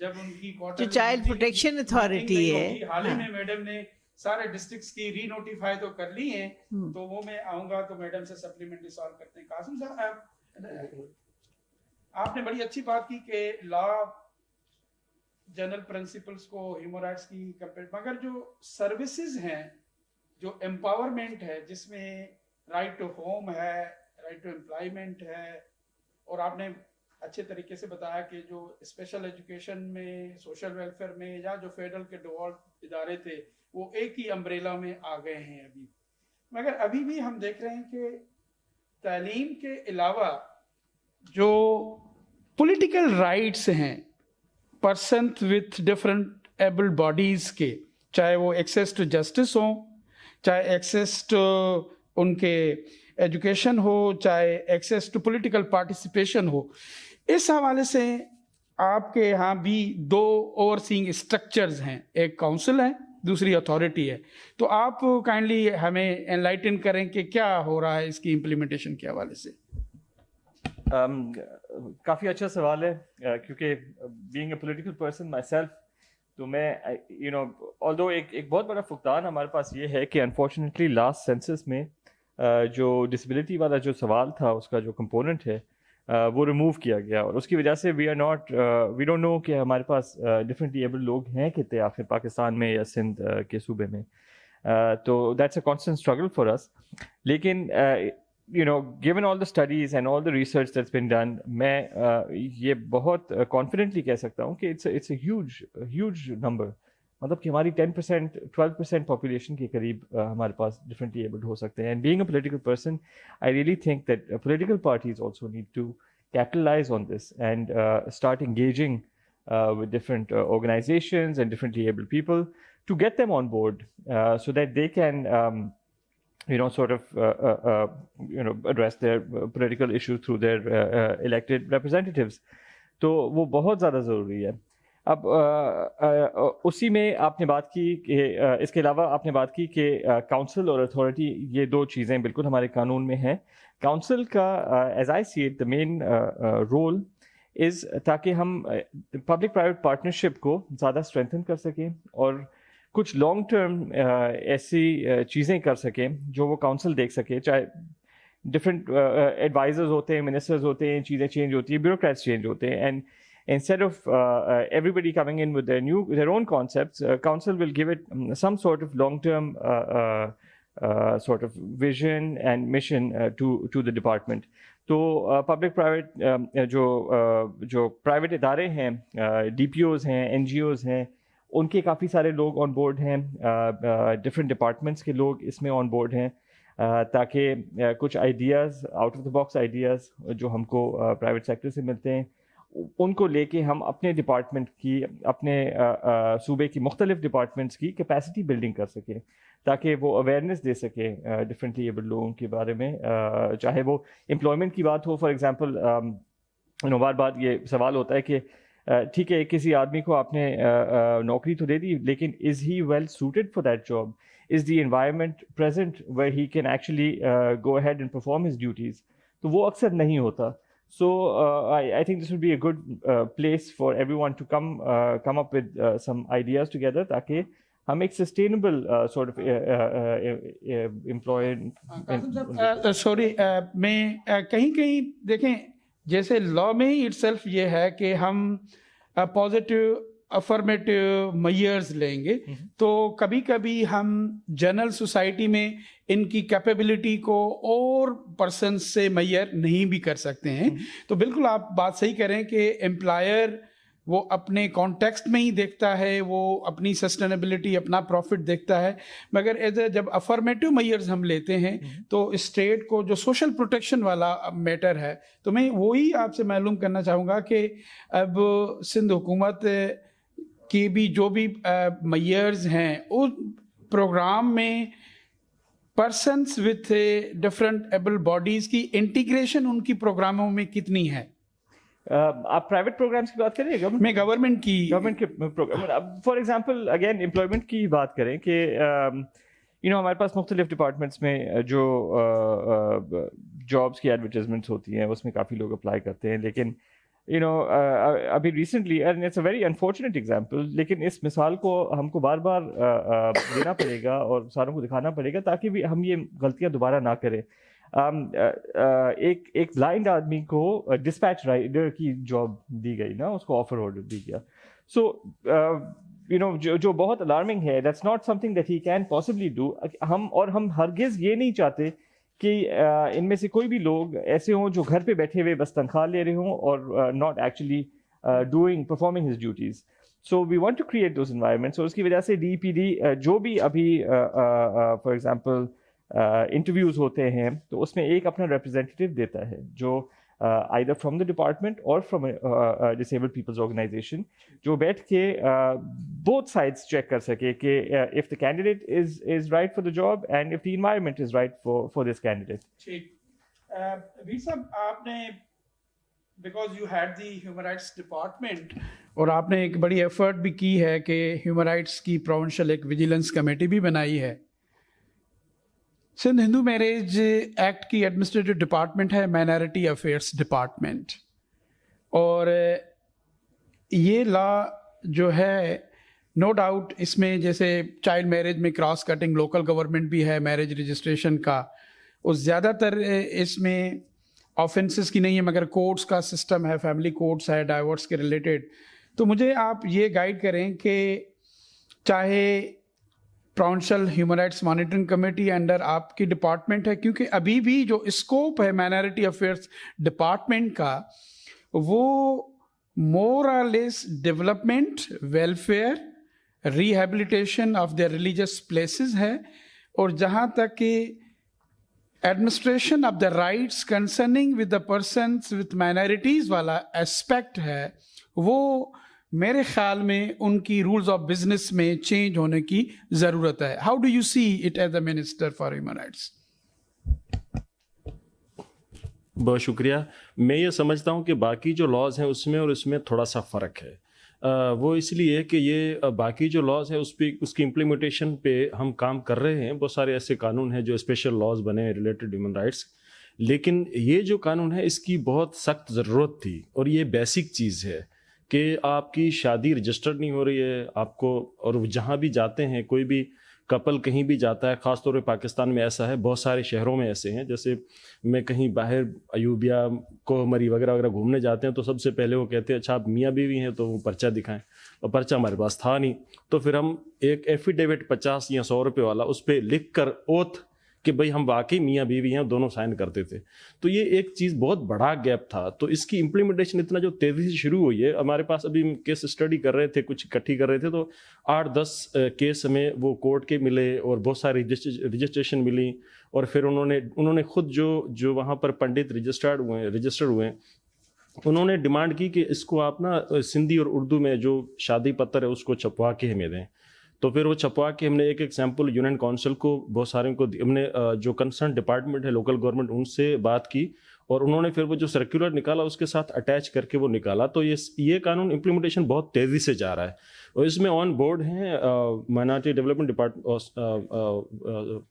جب ان کی جو چائلڈ پروٹیکشن اتھارٹی ہے، حال ہی میں میڈم نے سارے ڈسٹرکٹس کی ری نوٹیفائی تو کر لی ہیں، تو وہ میں آؤں گا تو میڈم سے سپلیمنٹری سوال کرتے ہیں. قاسم صاحب، آپ نے بڑی اچھی بات کی کہ لا جنرل پرنسپلز کو، ہیومن رائٹس کی مگر جو سروسز ہیں، جو امپاورمنٹ ہے، جس میں رائٹ ٹو ہوم ہے، رائٹ ٹو امپلائمنٹ ہے، اور آپ نے اچھے طریقے سے بتایا کہ جو اسپیشل ایجوکیشن میں، سوشل ویلفیئر میں، یا جو فیڈرل کے ڈیوالٹ ادارے تھے وہ ایک ہی امبریلا میں آ گئے ہیں ابھی. مگر ابھی بھی ہم دیکھ رہے ہیں کہ تعلیم کے علاوہ جو پولیٹیکل رائٹس ہیں person with different able bodies کے، چاہے وہ ایکسیس ٹو جسٹس ہوں، چاہے ایکسیس ٹو ان کے ایجوکیشن ہو، چاہے ایکسیس ٹو پولیٹیکل پارٹیسپیشن ہو، اس حوالے سے آپ کے یہاں بھی 2 اوور سینگ اسٹرکچرز ہیں، ایک کاؤنسل ہے، دوسری اتھارٹی ہے. تو آپ کائنڈلی ہمیں انلائٹن کریں کہ کیا ہو رہا ہے اس کی امپلیمنٹیشن کے حوالے سے. کافی اچھا سوال ہے، کیونکہ being a political person my self, تو میں آلدو ایک بہت بڑا فقدان ہمارے پاس یہ ہے کہ انفارچونیٹلی لاسٹ سینسس میں جو ڈسیبلٹی والا جو سوال تھا، اس کا جو کمپوننٹ ہے وہ ریموو کیا گیا، اور اس کی وجہ سے وی ڈونٹ نو کہ ہمارے پاس ڈفرینٹلی ایبل لوگ ہیں کتنے آخر پاکستان میں یا سندھ کے صوبے میں. تو that's a constant struggle for us. لیکن given all the studies and all the research that's been done, میں یہ بہت کانفیڈنٹلی کہہ سکتا ہوں کہ it's a huge number. مطلب کہ ہماری 10% 12% پاپولیشن کے قریب ہمارے پاس ڈفرینٹلی ایبلڈ ہو سکتے ہیں. And being a political person I really think that political parties also need to capitalize on this and start engaging with different organizations and differently abled people to get them on board so that they can sort of address their political issues through their elected representatives. تو وہ بہت زیادہ ضروری ہے. اب اسی میں آپ نے بات کی کہ اس کے علاوہ آپ نے بات کی کہ کاؤنسل اور اتھارٹی یہ دو چیزیں بالکل ہمارے قانون میں ہیں. کاؤنسل کا as I see it the main role is تاکہ ہم پبلک پرائیویٹ پارٹنرشپ کو زیادہ اسٹرینتھن کر سکیں اور کچھ لانگ ٹرم ایسی چیزیں کر سکیں جو وہ کاؤنسل دیکھ سکے. چاہے ڈفرینٹ ایڈوائزرز ہوتے ہیں, منسٹرز ہوتے ہیں, چیزیں چینج ہوتی ہیں, بیوروکریٹس چینج ہوتے ہیں, and instead of everybody coming in with their own concepts, council will give it some sort of long term sort of vision and mission to the department. تو public private جو private ادارے ہیں, D P Os ہیں, N G Os ہیں, ان کے کافی سارے لوگ on board ہیں, ڈفرینٹ ڈپارٹمنٹس کے لوگ اس میں آن بورڈ ہیں, تاکہ کچھ ideas out of the box ideas جو ہم کو پرائیویٹ سیکٹر سے ملتے ہیں ان کو لے کے ہم اپنے ڈپارٹمنٹ کی, اپنے صوبے کی مختلف ڈپارٹمنٹس کی کیپیسٹی بلڈنگ کر سکیں, تاکہ وہ اویئرنیس دے سکیں ڈفرینٹلی ایبل لوگوں کے بارے میں. چاہے وہ امپلائمنٹ کی بات ہو, فار ایگزامپل بار بار یہ سوال ہوتا ہے کہ ٹھیک ہے کسی آدمی کو آپ نے نوکری تو دے دی, لیکن is he well suited for that job, is the environment present where he can actually go ahead and perform his duties. تو وہ اکثر نہیں ہوتا. So I think this would be a good place for everyone to come up with some ideas together تاکہ ہم ایک sustainable sort of employee. Sorry, میں کہیں دیکھیں جیسے لا میں ہی اٹ سیلف یہ ہے کہ ہم پازیٹیو افرمیٹیو میئرز لیں گے, تو کبھی کبھی ہم جنرل سوسائٹی میں ان کی کیپیبلٹی کو اور پرسنس سے میئر نہیں بھی کر سکتے ہیں. تو بالکل آپ بات صحیح کریں کہ امپلائر وہ اپنے کانٹیکسٹ میں ہی دیکھتا ہے, وہ اپنی سسٹینیبلٹی, اپنا پروفٹ دیکھتا ہے, مگر ایز اے جب افرمیٹیو میئرز ہم لیتے ہیں تو اسٹیٹ کو جو سوشل پروٹیکشن والا میٹر ہے, تو میں وہی آپ سے معلوم کرنا چاہوں گا کہ اب سندھ حکومت کی بھی جو بھی میئرز ہیں اس پروگرام میں persons with different able bodies کی انٹیگریشن ان کی پروگراموں میں کتنی ہے. آپ پرائیویٹ پروگرامس کی بات کریں, میں گورنمنٹ کے پروگرام, اب فار ایگزامپل اگین امپلائمنٹ کی بات کریں کہ ہمارے پاس مختلف ڈپارٹمنٹس میں جو جابس کی ایڈورٹیزمنٹس ہوتی ہیں اس میں کافی لوگ اپلائی کرتے ہیں, لیکن ابھی recently, and it's a very unfortunate example, لیکن اس مثال کو ہم کو بار بار دینا پڑے گا اور ساروں کو دکھانا پڑے گا تاکہ ہم یہ غلطیاں دوبارہ نہ کریں. ایک بلائنڈ آدمی کو ڈسپیچ رائڈر کی جاب دی گئی نا, اس کو آفر آرڈر دی گیا. سو جو بہت الارمنگ ہے, that's not some thing that he can possibly do. ہم ہرگز یہ نہیں چاہتے کہ ان میں سے کوئی بھی لوگ ایسے ہوں جو گھر پہ بیٹھے ہوئے بس تنخواہ لے رہے ہوں اور not actually performing his duties. So we want to create those environments, اور اس کی وجہ سے ڈی پی ڈی جو بھی ابھی فار ایگزامپل انٹرویوز ہوتے ہیں تو اس میں ایک اپنا ریپرزینٹیو دیتا ہے جو either from the department or from a disabled people's organization, جو بیٹھ کے both sides check کر سکے کہ if the candidate is right for the job and if the environment is right for this candidate. ٹھیک. ویر صاحب, آپ نے because you had the human rights department اور آپ نے ایک بڑی ایفرٹ بھی کی ہے کہ ہیومن رائٹس کی پروونشل ایک ویجیلنس کمیٹی بھی بنائی ہے. سندھ ہندو میرج ایکٹ کی ایڈمنسٹریٹو ڈپارٹمنٹ ہے مائنارٹی افیئرس ڈپارٹمنٹ, اور یہ لا جو ہے نو ڈاؤٹ اس میں جیسے چائلڈ میرج میں کراس کٹنگ لوکل گورنمنٹ بھی ہے میرج رجسٹریشن کا, اور زیادہ تر اس میں آفینسز کی نہیں ہے مگر کورٹس کا سسٹم ہے, فیملی کورٹس ہے ڈائیورس کے ریلیٹڈ. تو مجھے آپ یہ گائیڈ کریں کہ چاہے provincial human rights monitoring committee under آپ کی ڈپارٹمنٹ ہے, کیونکہ ابھی بھی جو اسکوپ ہے مائنارٹی افیئرس ڈپارٹمنٹ کا وہ more or less development, welfare, rehabilitation of their religious places ہے, اور جہاں تک کہ administration of the rights concerning with the persons with minorities والا اسپیکٹ ہے وہ میرے خیال میں ان کی رولز آف بزنس میں چینج ہونے کی ضرورت ہے. How do you see it as a minister for human rights? بہت شکریہ. میں یہ سمجھتا ہوں کہ باقی جو لاز ہیں اس میں اور اس میں تھوڑا سا فرق ہے. وہ اس لیے کہ یہ باقی جو لاز ہے اس کی امپلیمنٹیشن پہ ہم کام کر رہے ہیں. بہت سارے ایسے قانون ہیں جو اسپیشل لاز بنے ریلیٹڈ ہیومن رائٹس، لیکن یہ جو قانون ہے اس کی بہت سخت ضرورت تھی. اور یہ بیسک چیز ہے کہ آپ کی شادی رجسٹرڈ نہیں ہو رہی ہے آپ کو، اور جہاں بھی جاتے ہیں کوئی بھی کپل کہیں بھی جاتا ہے، خاص طور پہ پاکستان میں ایسا ہے، بہت سارے شہروں میں ایسے ہیں. جیسے میں کہیں باہر ایوبیا کوہ مری وغیرہ وغیرہ گھومنے جاتے ہیں تو سب سے پہلے وہ کہتے ہیں اچھا آپ میاں بیوی ہیں تو وہ پرچہ دکھائیں، اور پرچہ ہمارے پاس تھا نہیں. تو پھر ہم ایک ایفیڈیوٹ 50 یا 100 روپے والا اس پہ لکھ کر اوتھ کہ بھئی ہم واقعی میاں بیوی ہیں، دونوں سائن کرتے تھے. تو یہ ایک چیز بہت بڑا گیپ تھا. تو اس کی امپلیمنٹیشن اتنا جو تیزی سے شروع ہوئی ہے، ہمارے پاس ابھی کیس اسٹڈی کر رہے تھے، کچھ اکٹھی کر رہے تھے، تو 8-10 کیس ہمیں وہ کورٹ کے ملے اور بہت ساری رجسٹریشن ملی. اور پھر انہوں نے خود جو وہاں پر پنڈت رجسٹر ہوئے ہیں انہوں نے ڈیمانڈ کی کہ اس کو آپ نا سندھی اور اردو میں جو شادی پتر ہے اس کو چھپوا کے ہمیں دیں. تو پھر وہ چھپوا کے ہم نے ایک سیمپل یونین کونسل کو بہت سارے کو ہم نے جو کنسرن ڈپارٹمنٹ ہے لوکل گورنمنٹ ان سے بات کی، اور انہوں نے پھر وہ جو سرکولر نکالا اس کے ساتھ اٹیچ کر کے وہ نکالا. تو یہ قانون امپلیمنٹیشن بہت تیزی سے جا رہا ہے. اور اس میں آن بورڈ ہیں minority development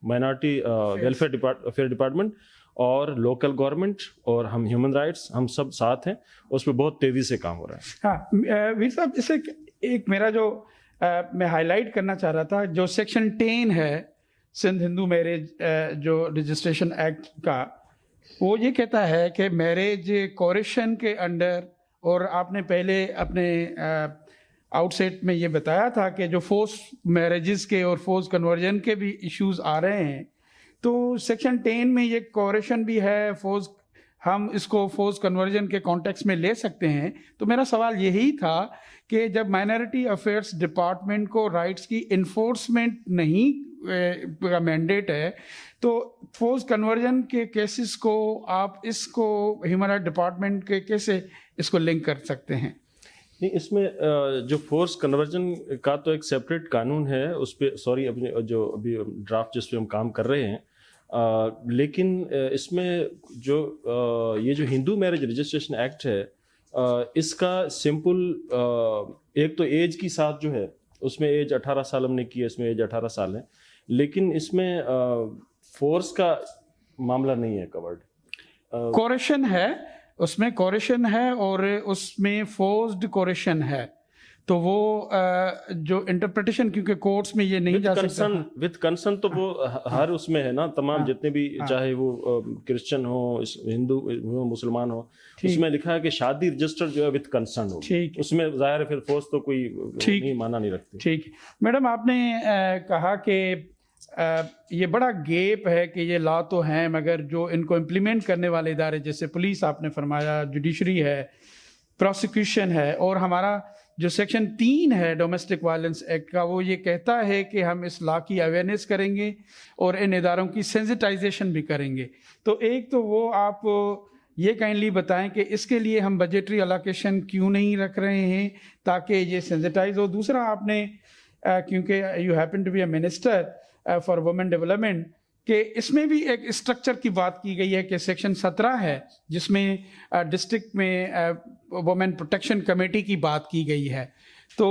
minority welfare affair department اور لوکل گورنمنٹ اور ہم ہیومن رائٹس، ہم سب ساتھ ہیں. اس پہ بہت تیزی سے کام ہو رہا ہے. ہاں ویر صاحب، جیسے ایک میرا جو میں ہائی لائٹ کرنا چاہ رہا تھا، جو سیکشن 10 ہے سندھ ہندو میرج جو رجسٹریشن ایکٹ کا، وہ یہ کہتا ہے کہ میرج کوریشن کے انڈر، اور آپ نے پہلے اپنے آؤٹ سیٹ میں یہ بتایا تھا کہ جو فورس میرجز کے اور فورس کنورژن کے بھی ایشوز آ رہے ہیں، تو سیکشن 10 میں یہ کوریشن بھی ہے، فورس، ہم اس کو فورس کنورژن کے کانٹیکس میں لے سکتے ہیں. تو میرا سوال یہی تھا کہ جب مائنارٹی افیئرس ڈپارٹمنٹ کو رائٹس کی انفورسمنٹ نہیں کا مینڈیٹ ہے، تو فورس کنورژن کے کیسز کو آپ اس کو ہیومن رائٹ ڈپارٹمنٹ کے کیسے اس کو لنک کر سکتے ہیں؟ نہیں، اس میں جو فورس کنورژن کا تو ایک سیپریٹ قانون ہے، اس پہ جو ابھی ڈرافٹ جس پہ ہم کام کر رہے ہیں. لیکن اس میں جو یہ جو ہندو میرج رجسٹریشن ایکٹ ہے، اس کا سمپل ایک تو ایج کی ساتھ جو ہے اس میں ایج 18 سال ہم نے کی ہے، اس میں ایج 18 سال ہے، لیکن اس میں فورس کا معاملہ نہیں ہے کورڈ. کوریشن ہے، اس میں کوریشن ہے اور اس میں فورسڈ کوریشن ہے. تو وہ جو انٹرپریٹیشن، کیونکہ کورٹس میں یہ نہیں جا سکتا وتھ کنسرن، تو وہ ہر اس میں ہے نا، تمام جتنے بھی چاہے وہ کرسچن ہو، ہندو ہو، مسلمان ہو، اس میں لکھا ہے کہ شادی رجسٹر جو ہے وتھ کنسرن ہو. اس میں ظاہر ہے پھر فورس تو کوئی نہیں مانا نہیں رکھتی. ٹھیک. میڈم، آپ نے کہا کہ یہ بڑا گیپ ہے کہ یہ لا تو ہیں مگر جو ان کو امپلیمنٹ کرنے والے ادارے، جیسے پولیس آپ نے فرمایا، جوڈیشری ہے، پروسیکیوشن ہے، اور ہمارا جو سیکشن 3 ہے ڈومیسٹک وائلنس ایکٹ کا، وہ یہ کہتا ہے کہ ہم اس لا کی اویئرنیس کریں گے اور ان اداروں کی سینسٹائزیشن بھی کریں گے. تو ایک تو وہ آپ یہ کائنڈلی بتائیں کہ اس کے لیے ہم بجٹری الاکیشن کیوں نہیں رکھ رہے ہیں تاکہ یہ سینسٹائز ہو. دوسرا، آپ نے کیونکہ you happen to be a minister for women development, کہ اس میں بھی ایک اسٹرکچر کی بات کی گئی ہے کہ سیکشن 17 ہے جس میں ڈسٹرکٹ میں وومن پروٹیکشن کمیٹی کی بات کی گئی ہے. تو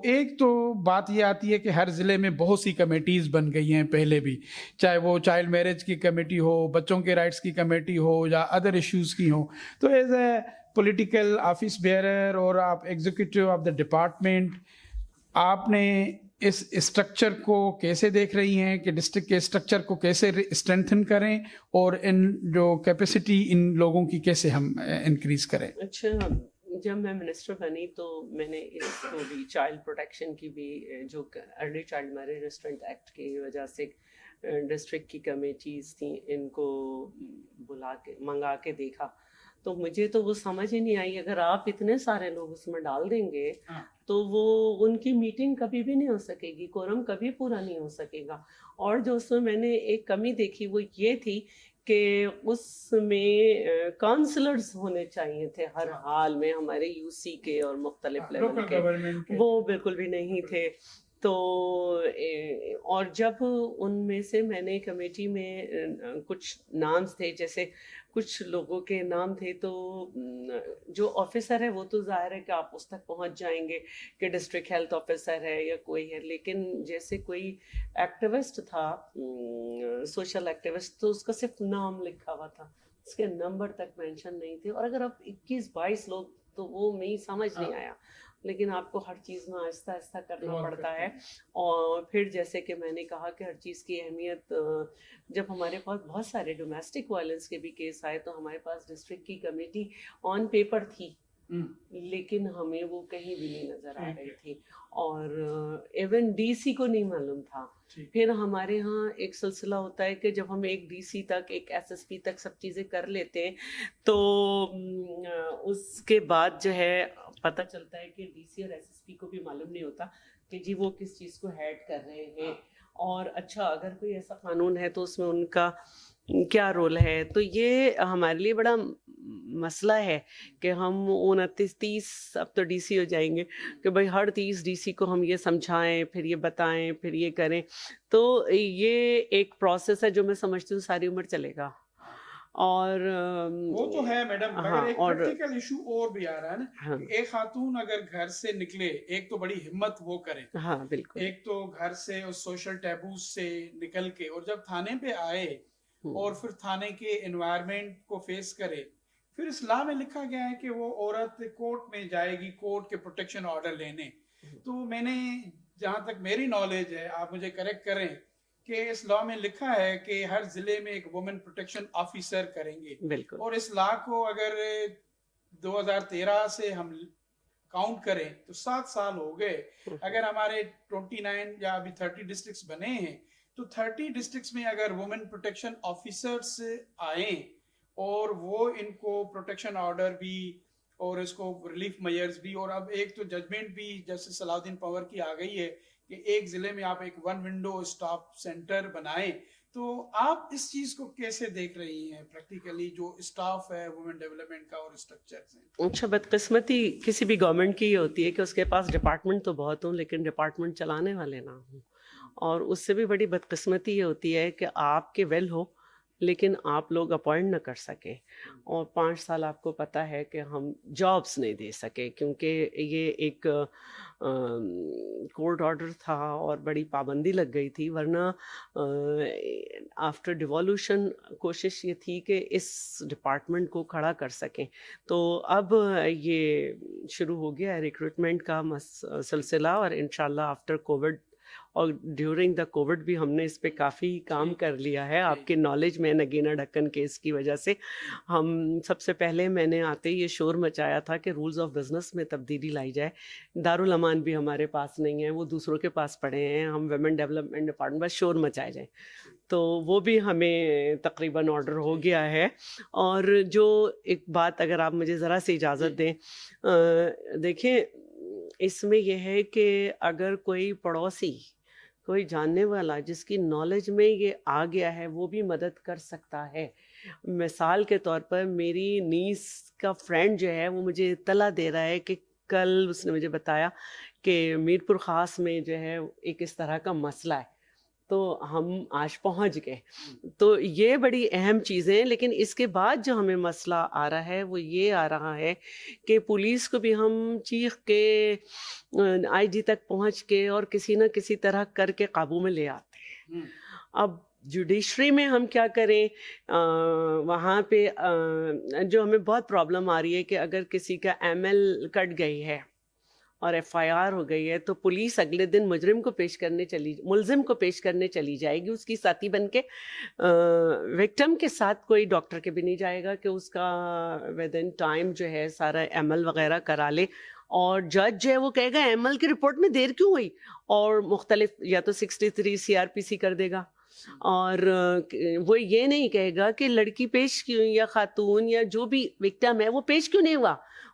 ایک تو بات یہ آتی ہے کہ ہر ضلع میں بہت سی کمیٹیز بن گئی ہیں پہلے بھی، چاہے وہ چائلڈ میرج کی کمیٹی ہو، بچوں کے رائٹس کی کمیٹی ہو، یا ادر ایشوز کی ہوں. تو as a political office bearer اور آپ ایگزیکٹو آف دا ڈپارٹمنٹ، آپ نے اس اسٹرکچر کو کیسے دیکھ رہی ہیں کہ ڈسٹرکٹ کے اسٹرکچر کو کیسے اسٹرینتھن کریں اور ان جو کیپیسٹی ان لوگوں کی کیسے ہم انکریز کریں؟ اچھا، جب میں منسٹر بنی تو میں نے اس کو بھی چائلڈ پروٹیکشن کی بھی، جو early child marriage restraint act کی وجہ سے ڈسٹرکٹ کی کمیٹیز تھیں، ان کو منگا کے دیکھا. تو مجھے تو وہ سمجھ ہی نہیں آئی. اگر آپ اتنے سارے لوگ اس میں ڈال دیں گے تو وہ ان کی میٹنگ کبھی بھی نہیں ہو سکے گی، کورم کبھی پورا نہیں ہو سکے گا. اور جو اس میں نے ایک کمی دیکھی وہ یہ تھی کہ اس میں کاؤنسلرز ہونے چاہیے تھے ہر حال میں ہمارے یو سی کے اور مختلف لیول کے، وہ بالکل بھی نہیں تھے. تو اور جب ان میں سے میں نے کمیٹی میں کچھ نامز تھے، جیسے کچھ لوگوں کے نام تھے، تو جو آفیسر ہے وہ تو ظاہر ہے کہ آپ اس تک پہنچ جائیں گے کہ ڈسٹرکٹ ہیلتھ آفیسر ہے یا کوئی ہے، لیکن جیسے کوئی ایکٹیوسٹ تھا، سوشل ایکٹیوسٹ، تو اس کا صرف نام لکھا ہوا تھا، اس کے نمبر تک مینشن نہیں تھے. اور اگر آپ 21-22 لوگ، تو وہ میں سمجھ نہیں آیا. لیکن آپ کو ہر چیز میں آہستہ آہستہ کرنا پڑتا ہے. اور پھر جیسے کہ میں نے کہا کہ ہر چیز کی اہمیت، جب ہمارے پاس بہت سارے ڈومیسٹک وائلنس کے بھی کیس آئے تو ہمارے پاس ڈسٹرکٹ کی کمیٹی آن پیپر تھی، لیکن ہمیں وہ کہیں بھی نہیں نظر آ رہی تھی، اور ایون ڈی سی کو نہیں معلوم تھا. پھر ہمارے ہاں ایک سلسلہ ہوتا ہے کہ جب ہم ایک ڈی سی تک، ایک ایس ایس پی تک سب چیزیں کر لیتے ہیں، تو اس کے بعد جو ہے پتہ چلتا ہے کہ ڈی سی اور ایس ایس پی کو بھی معلوم نہیں ہوتا کہ جی وہ کس چیز کو ہیڈ کر رہے ہیں. اور اچھا اگر کوئی ایسا قانون ہے تو اس میں ان کا کیا رول ہے. تو یہ ہمارے لیے بڑا مسئلہ ہے کہ ہم 29-30 اب تو ڈی سی ہو جائیں گے کہ بھائی ہر 30 ڈی سی کو ہم یہ سمجھائیں، پھر یہ بتائیں، پھر یہ کریں. تو یہ ایک پروسیس ہے جو میں سمجھتی ہوں ساری عمر چلے گا. اور وہ تو ہے میڈم، مگر ایک اور پریکٹیکل ایشو اور بھی آ رہا ہے نا. ایک خاتون اگر گھر سے نکلے، ایک تو بڑی ہمت وہ کرے، ہاں بالکل، ایک تو گھر سے اس سوشل ٹیبوز سے نکل کے، اور جب تھانے پہ آئے اور پھر تھانے کے انوائرمنٹ کو فیس کرے. پھر اس لاء میں لکھا گیا ہے کہ وہ عورت کورٹ میں جائے گی کورٹ کے پروٹیکشن آرڈر لینے. تو میں نے، جہاں تک میری نالج ہے، آپ مجھے کریکٹ کریں، کہ اس لاء میں لکھا ہے کہ ہر ضلع میں ایک وومن پروٹیکشن آفیسر کریں گے. بالکل. اور اس لاء کو اگر 2013 سے ہم کاؤنٹ کریں تو 7 سال ہو گئے. اگر ہمارے 29 یا ابھی 30 ڈسٹرکٹس بنے ہیں، تو 30 ڈسٹرکٹس میں اگر وومن پروٹیکشن آفیسرس آئیں اور وہ ان کو پروٹیکشن آرڈر بھی اور اس کو ریلیف میئرز بھی، اور اب ایک تو ججمنٹ بھی جسٹس صلاح الدین پنور کی آ گئی ہے کہ ایک ضلع میں آپ ایک 1 ونڈو اسٹاف سینٹر بنائیں. تو آپ اس چیز کو کیسے دیکھ رہی ہیں پریکٹیکلی، جو اسٹاف ہے وومن ڈیولپمنٹ کا اور اسٹرکچرز ہیں؟ اچھا، بدقسمتی کسی بھی گورنمنٹ کی یہ ہوتی ہے کہ اس کے پاس ڈپارٹمنٹ تو بہت ہوں لیکن ڈپارٹمنٹ چلانے والے نہ ہوں. اور اس سے بھی بڑی بدقسمتی یہ ہوتی ہے کہ آپ کے ویل ہو لیکن آپ لوگ اپوائنٹ نہ کر سکے، اور 5 سال آپ کو پتہ ہے کہ ہم جابس نہیں دے سکے کیونکہ یہ ایک کورٹ آرڈر تھا اور بڑی پابندی لگ گئی تھی. ورنہ آفٹر ڈیوالوشن کوشش یہ تھی کہ اس ڈپارٹمنٹ کو کھڑا کر سکیں. تو اب یہ شروع ہو گیا ہے ریکروٹمنٹ کا سلسلہ، اور انشاءاللہ آفٹر کووڈ اور ڈیورنگ دا کووڈ بھی ہم نے اس پہ کافی کام کر لیا ہے. آپ کے نالج میں نگینہ ڈھکن کیس کی وجہ سے ہم سب سے پہلے میں نے آتے ہی یہ شور مچایا تھا کہ رولز آف بزنس میں تبدیلی لائی جائے. دارالامان بھی ہمارے پاس نہیں ہے، وہ دوسروں کے پاس پڑے ہیں، ہم ویمن ڈیولپمنٹ ڈپارٹمنٹ بس شور مچائے جائیں. تو وہ بھی ہمیں تقریباً آرڈر ہو گیا ہے. اور جو ایک بات اگر آپ مجھے ذرا سی اجازت دیں، دیکھیں اس میں یہ ہے کہ اگر کوئی پڑوسی، کوئی جاننے والا جس کی نالج میں یہ آ گیا ہے، وہ بھی مدد کر سکتا ہے. مثال کے طور پر میری نیس کا فرینڈ جو ہے وہ مجھے اطلاع دے رہا ہے کہ کل اس نے مجھے بتایا کہ میر پور خاص میں جو ہے ایک اس طرح کا مسئلہ ہے، تو ہم آج پہنچ گئے. تو یہ بڑی اہم چیزیں. لیکن اس کے بعد جو ہمیں مسئلہ آ رہا ہے وہ یہ آ رہا ہے کہ پولیس کو بھی ہم چیخ کے آئی جی تک پہنچ کے اور کسی نہ کسی طرح کر کے قابو میں لے آتے ہیں. اب جوڈیشری میں ہم کیا کریں؟ وہاں پہ جو ہمیں بہت پرابلم آ رہی ہے کہ اگر کسی کا ایم ایل کٹ گئی ہے اور ایف آئی آر ہو گئی ہے تو پولیس اگلے دن ملزم کو پیش کرنے چلی جائے گی اس کی ساتھی بن کے. وکٹم کے ساتھ کوئی ڈاکٹر کے بھی نہیں جائے گا کہ اس کا ود ان ٹائم جو ہے سارا ایم ایل وغیرہ کرا لے. اور جج جو ہے وہ کہے گا ایم ایل کی رپورٹ میں دیر کیوں ہوئی، اور مختلف یا تو 63 CRPC کر دے گا، اور وہ یہ نہیں کہے گا کہ لڑکی پیش کیوں یا خاتون یا جو بھی وکٹم ہے وہ پیش کیوں نہیں ہوا.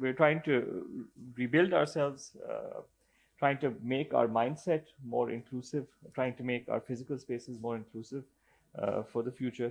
we're trying to rebuild ourselves, trying to make our mindset more inclusive, trying to make our physical spaces more inclusive for the future.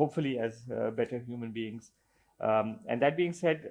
hopefully as better human beings. And that being said,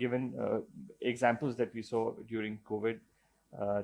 given examples that we saw during COVID,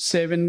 7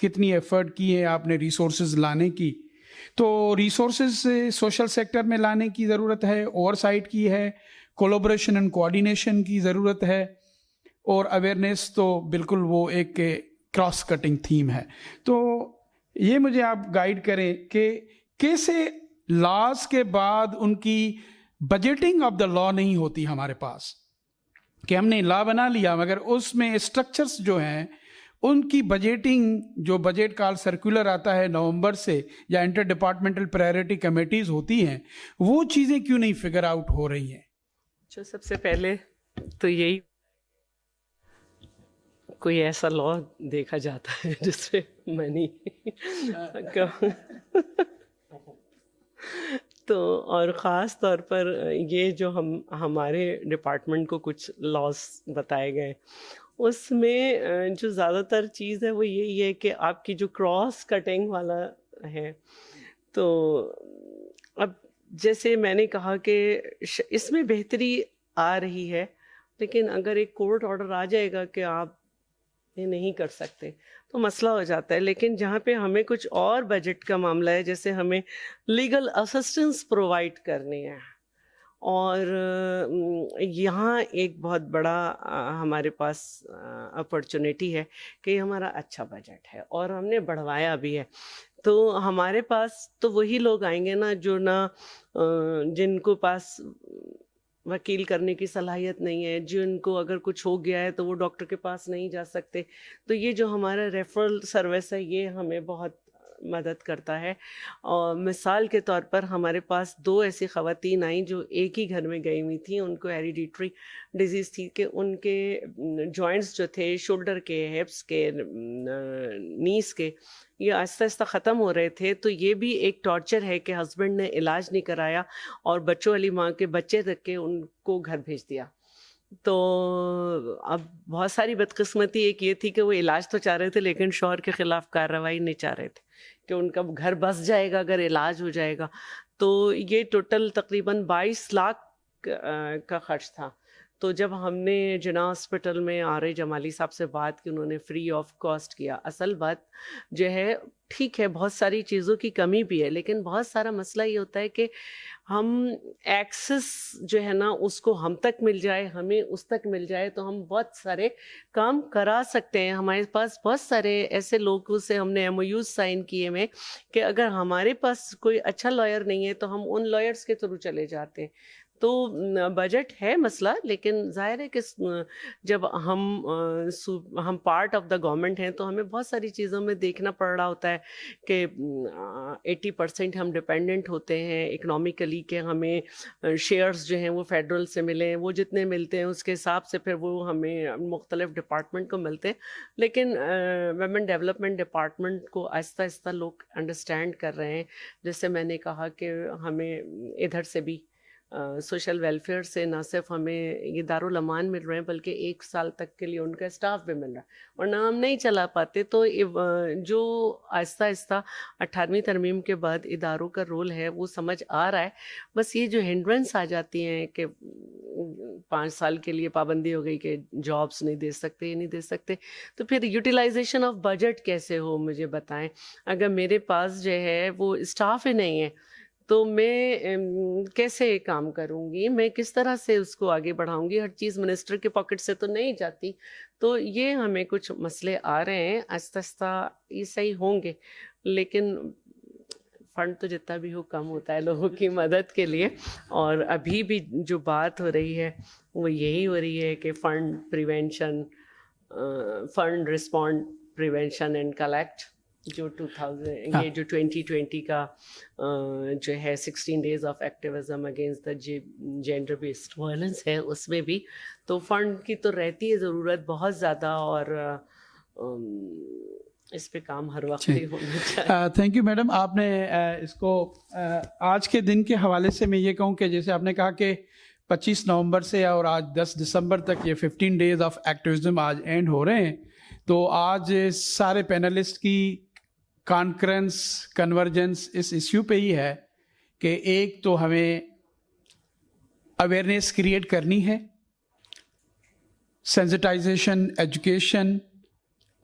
کتنی effort کی ہے آپ نے resources لانے کی. تو resources social sector میں لانے کی ضرورت ہے, اوور سائٹ کی ہے, کولیبریشن اینڈ کوآرڈینیشن کی ضرورت ہے, اور اویئرنیس تو بالکل وہ ایک کراس کٹنگ تھیم ہے. تو یہ مجھے آپ گائیڈ کریں کہ کیسے لاز کے بعد ان کی بجٹنگ آف دا لا نہیں ہوتی ہمارے پاس, کہ ہم نے لا بنا لیا مگر اس میں اسٹرکچرز جو ہیں ان کی بجٹنگ, جو بجٹ کال سرکولر آتا ہے نومبر سے, یا انٹر ڈپارٹمنٹل پرائرٹی کمیٹیز ہوتی ہیں, وہ چیزیں کیوں نہیں فگر آؤٹ ہو رہی ہیں؟ جو سب سے پہلے تو یہی کوئی ایسا لا دیکھا جاتا ہے جس میں منی تو, اور خاص طور پر یہ جو ہمارے ڈپارٹمنٹ کو کچھ لاس بتائے گئے, اس میں جو زیادہ تر چیز ہے وہ یہی ہے کہ آپ کی جو کراس کٹنگ والا ہے. تو اب جیسے میں نے کہا کہ اس میں بہتری آ رہی ہے, لیکن اگر ایک کورٹ آرڈر آ جائے گا کہ آپ یہ نہیں کر سکتے تو مسئلہ ہو جاتا ہے. لیکن جہاں پہ ہمیں کچھ اور بجٹ کا معاملہ ہے, جیسے ہمیں لیگل اسسٹنس پرووائڈ کرنی ہے, اور یہاں ایک بہت بڑا ہمارے پاس اپرچونیٹی ہے کہ یہ ہمارا اچھا بجٹ ہے اور ہم نے بڑھوایا بھی ہے. تو ہمارے پاس تو وہی لوگ آئیں گے نا جو جن کو پاس وکیل کرنے کی صلاحیت نہیں ہے, جن کو اگر کچھ ہو گیا ہے تو وہ ڈاکٹر کے پاس نہیں جا سکتے. تو یہ جو ہمارا ریفرل سروس ہے یہ ہمیں بہت مدد کرتا ہے. اور مثال کے طور پر ہمارے پاس 2 ایسی خواتین آئیں جو ایک ہی گھر میں گئی ہوئی تھیں, ان کو ہیریڈیٹری ڈیزیز تھی کہ ان کے جوائنٹس جو تھے, شولڈر کے, ہپس کے, نیز کے, یہ آہستہ آہستہ ختم ہو رہے تھے. تو یہ بھی ایک ٹارچر ہے کہ ہسبینڈ نے علاج نہیں کرایا اور بچوں والی ماں کے بچے رکھ کے ان کو گھر بھیج دیا. تو اب بہت ساری بدقسمتی ایک یہ تھی کہ وہ علاج تو چاہ رہے تھے لیکن شوہر کے خلاف کارروائی نہیں چاہ رہے تھے کہ ان کا گھر بس جائے گا اگر علاج ہو جائے گا. تو یہ ٹوٹل تقریباً 22 لاکھ کا خرچ تھا. تو جب ہم نے جناح ہاسپٹل میں آر جمالی صاحب سے بات کی, انہوں نے فری آف کاسٹ کیا. اصل بات جو ہے ٹھیک ہے بہت ساری چیزوں کی کمی بھی ہے, لیکن بہت سارا مسئلہ یہ ہوتا ہے کہ ہم ایکسس جو ہے نا اس کو ہم تک مل جائے, ہمیں اس تک مل جائے تو ہم بہت سارے کام کرا سکتے ہیں. ہمارے پاس بہت سارے ایسے لوگوں سے ہم نے MOUs سائن کیے ہوئے کہ اگر ہمارے پاس کوئی اچھا لائر نہیں ہے تو ہم ان لائرس کے تھرو چلے جاتے ہیں. تو بجٹ ہے مسئلہ, لیکن ظاہر ہے کہ جب ہم پارٹ آف دا گورنمنٹ ہیں تو ہمیں بہت ساری چیزوں میں دیکھنا پڑ رہا ہوتا ہے کہ 80% ہم ڈپینڈنٹ ہوتے ہیں اکنامکلی کہ ہمیں شیئرز جو ہیں وہ فیڈرل سے ملیں, وہ جتنے ملتے ہیں اس کے حساب سے پھر وہ ہمیں مختلف ڈپارٹمنٹ کو ملتے ہیں. لیکن ویمن ڈیولپمنٹ ڈپارٹمنٹ کو آہستہ آہستہ لوگ انڈرسٹینڈ کر رہے ہیں. جیسے میں نے کہا کہ ہمیں ادھر سے بھی سوشل ویلفیئر سے نہ صرف ہمیں یہ دارالامان مل رہے ہیں بلکہ 1 سال تک کے لیے ان کا اسٹاف بھی مل رہا ہے, ورنہ ہم نہیں چلا پاتے. تو جو آہستہ آہستہ 18ویں ترمیم کے بعد اداروں کا رول ہے وہ سمجھ آ رہا ہے. بس یہ جو ہنڈرنس آ جاتی ہیں کہ 5 سال کے لیے پابندی ہو گئی کہ جابس نہیں دے سکتے, یہ نہیں دے سکتے, تو پھر یوٹیلائزیشن آف بجٹ کیسے ہو مجھے بتائیں. اگر میرے پاس جو ہے وہ اسٹاف ہی نہیں ہے تو میں کیسے کام کروں گی, میں کس طرح سے اس کو آگے بڑھاؤں گی. ہر چیز منسٹر کے پاکٹ سے تو نہیں جاتی. تو یہ ہمیں کچھ مسئلے آ رہے ہیں, آہستہ آہستہ یہ صحیح ہوں گے, لیکن فنڈ تو جتنا بھی ہو کم ہوتا ہے لوگوں کی مدد کے لیے. اور ابھی بھی جو بات ہو رہی ہے وہ یہی ہو رہی ہے کہ fund respond prevention and collect جو 2020 کا جو ہے 16 days of activism against the gender based violence ہے, اس میں بھی تو فنڈ کی تو رہتی ہے ضرورت بہت زیادہ, اور اس پہ کام ہر وقت ہی ہونا چاہیے. Thank you madam. آپ نے اس کو آج کے دن کے حوالے سے میں یہ کہوں کہ جیسے آپ نے کہا کہ 25 نومبر سے اور آج 10 دسمبر تک یہ 15 days آف ایکٹیویزم آج اینڈ ہو رہے ہیں, تو آج سارے پینلسٹ کی کانکرنس کنورجنس اس ایشو پہ ہی ہے کہ ایک تو ہمیں اویئرنیس کریٹ کرنی ہے, sensitization, education,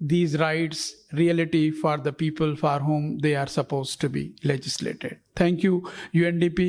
these rights reality for the people for whom they are supposed to be legislated. Thank you UNDP,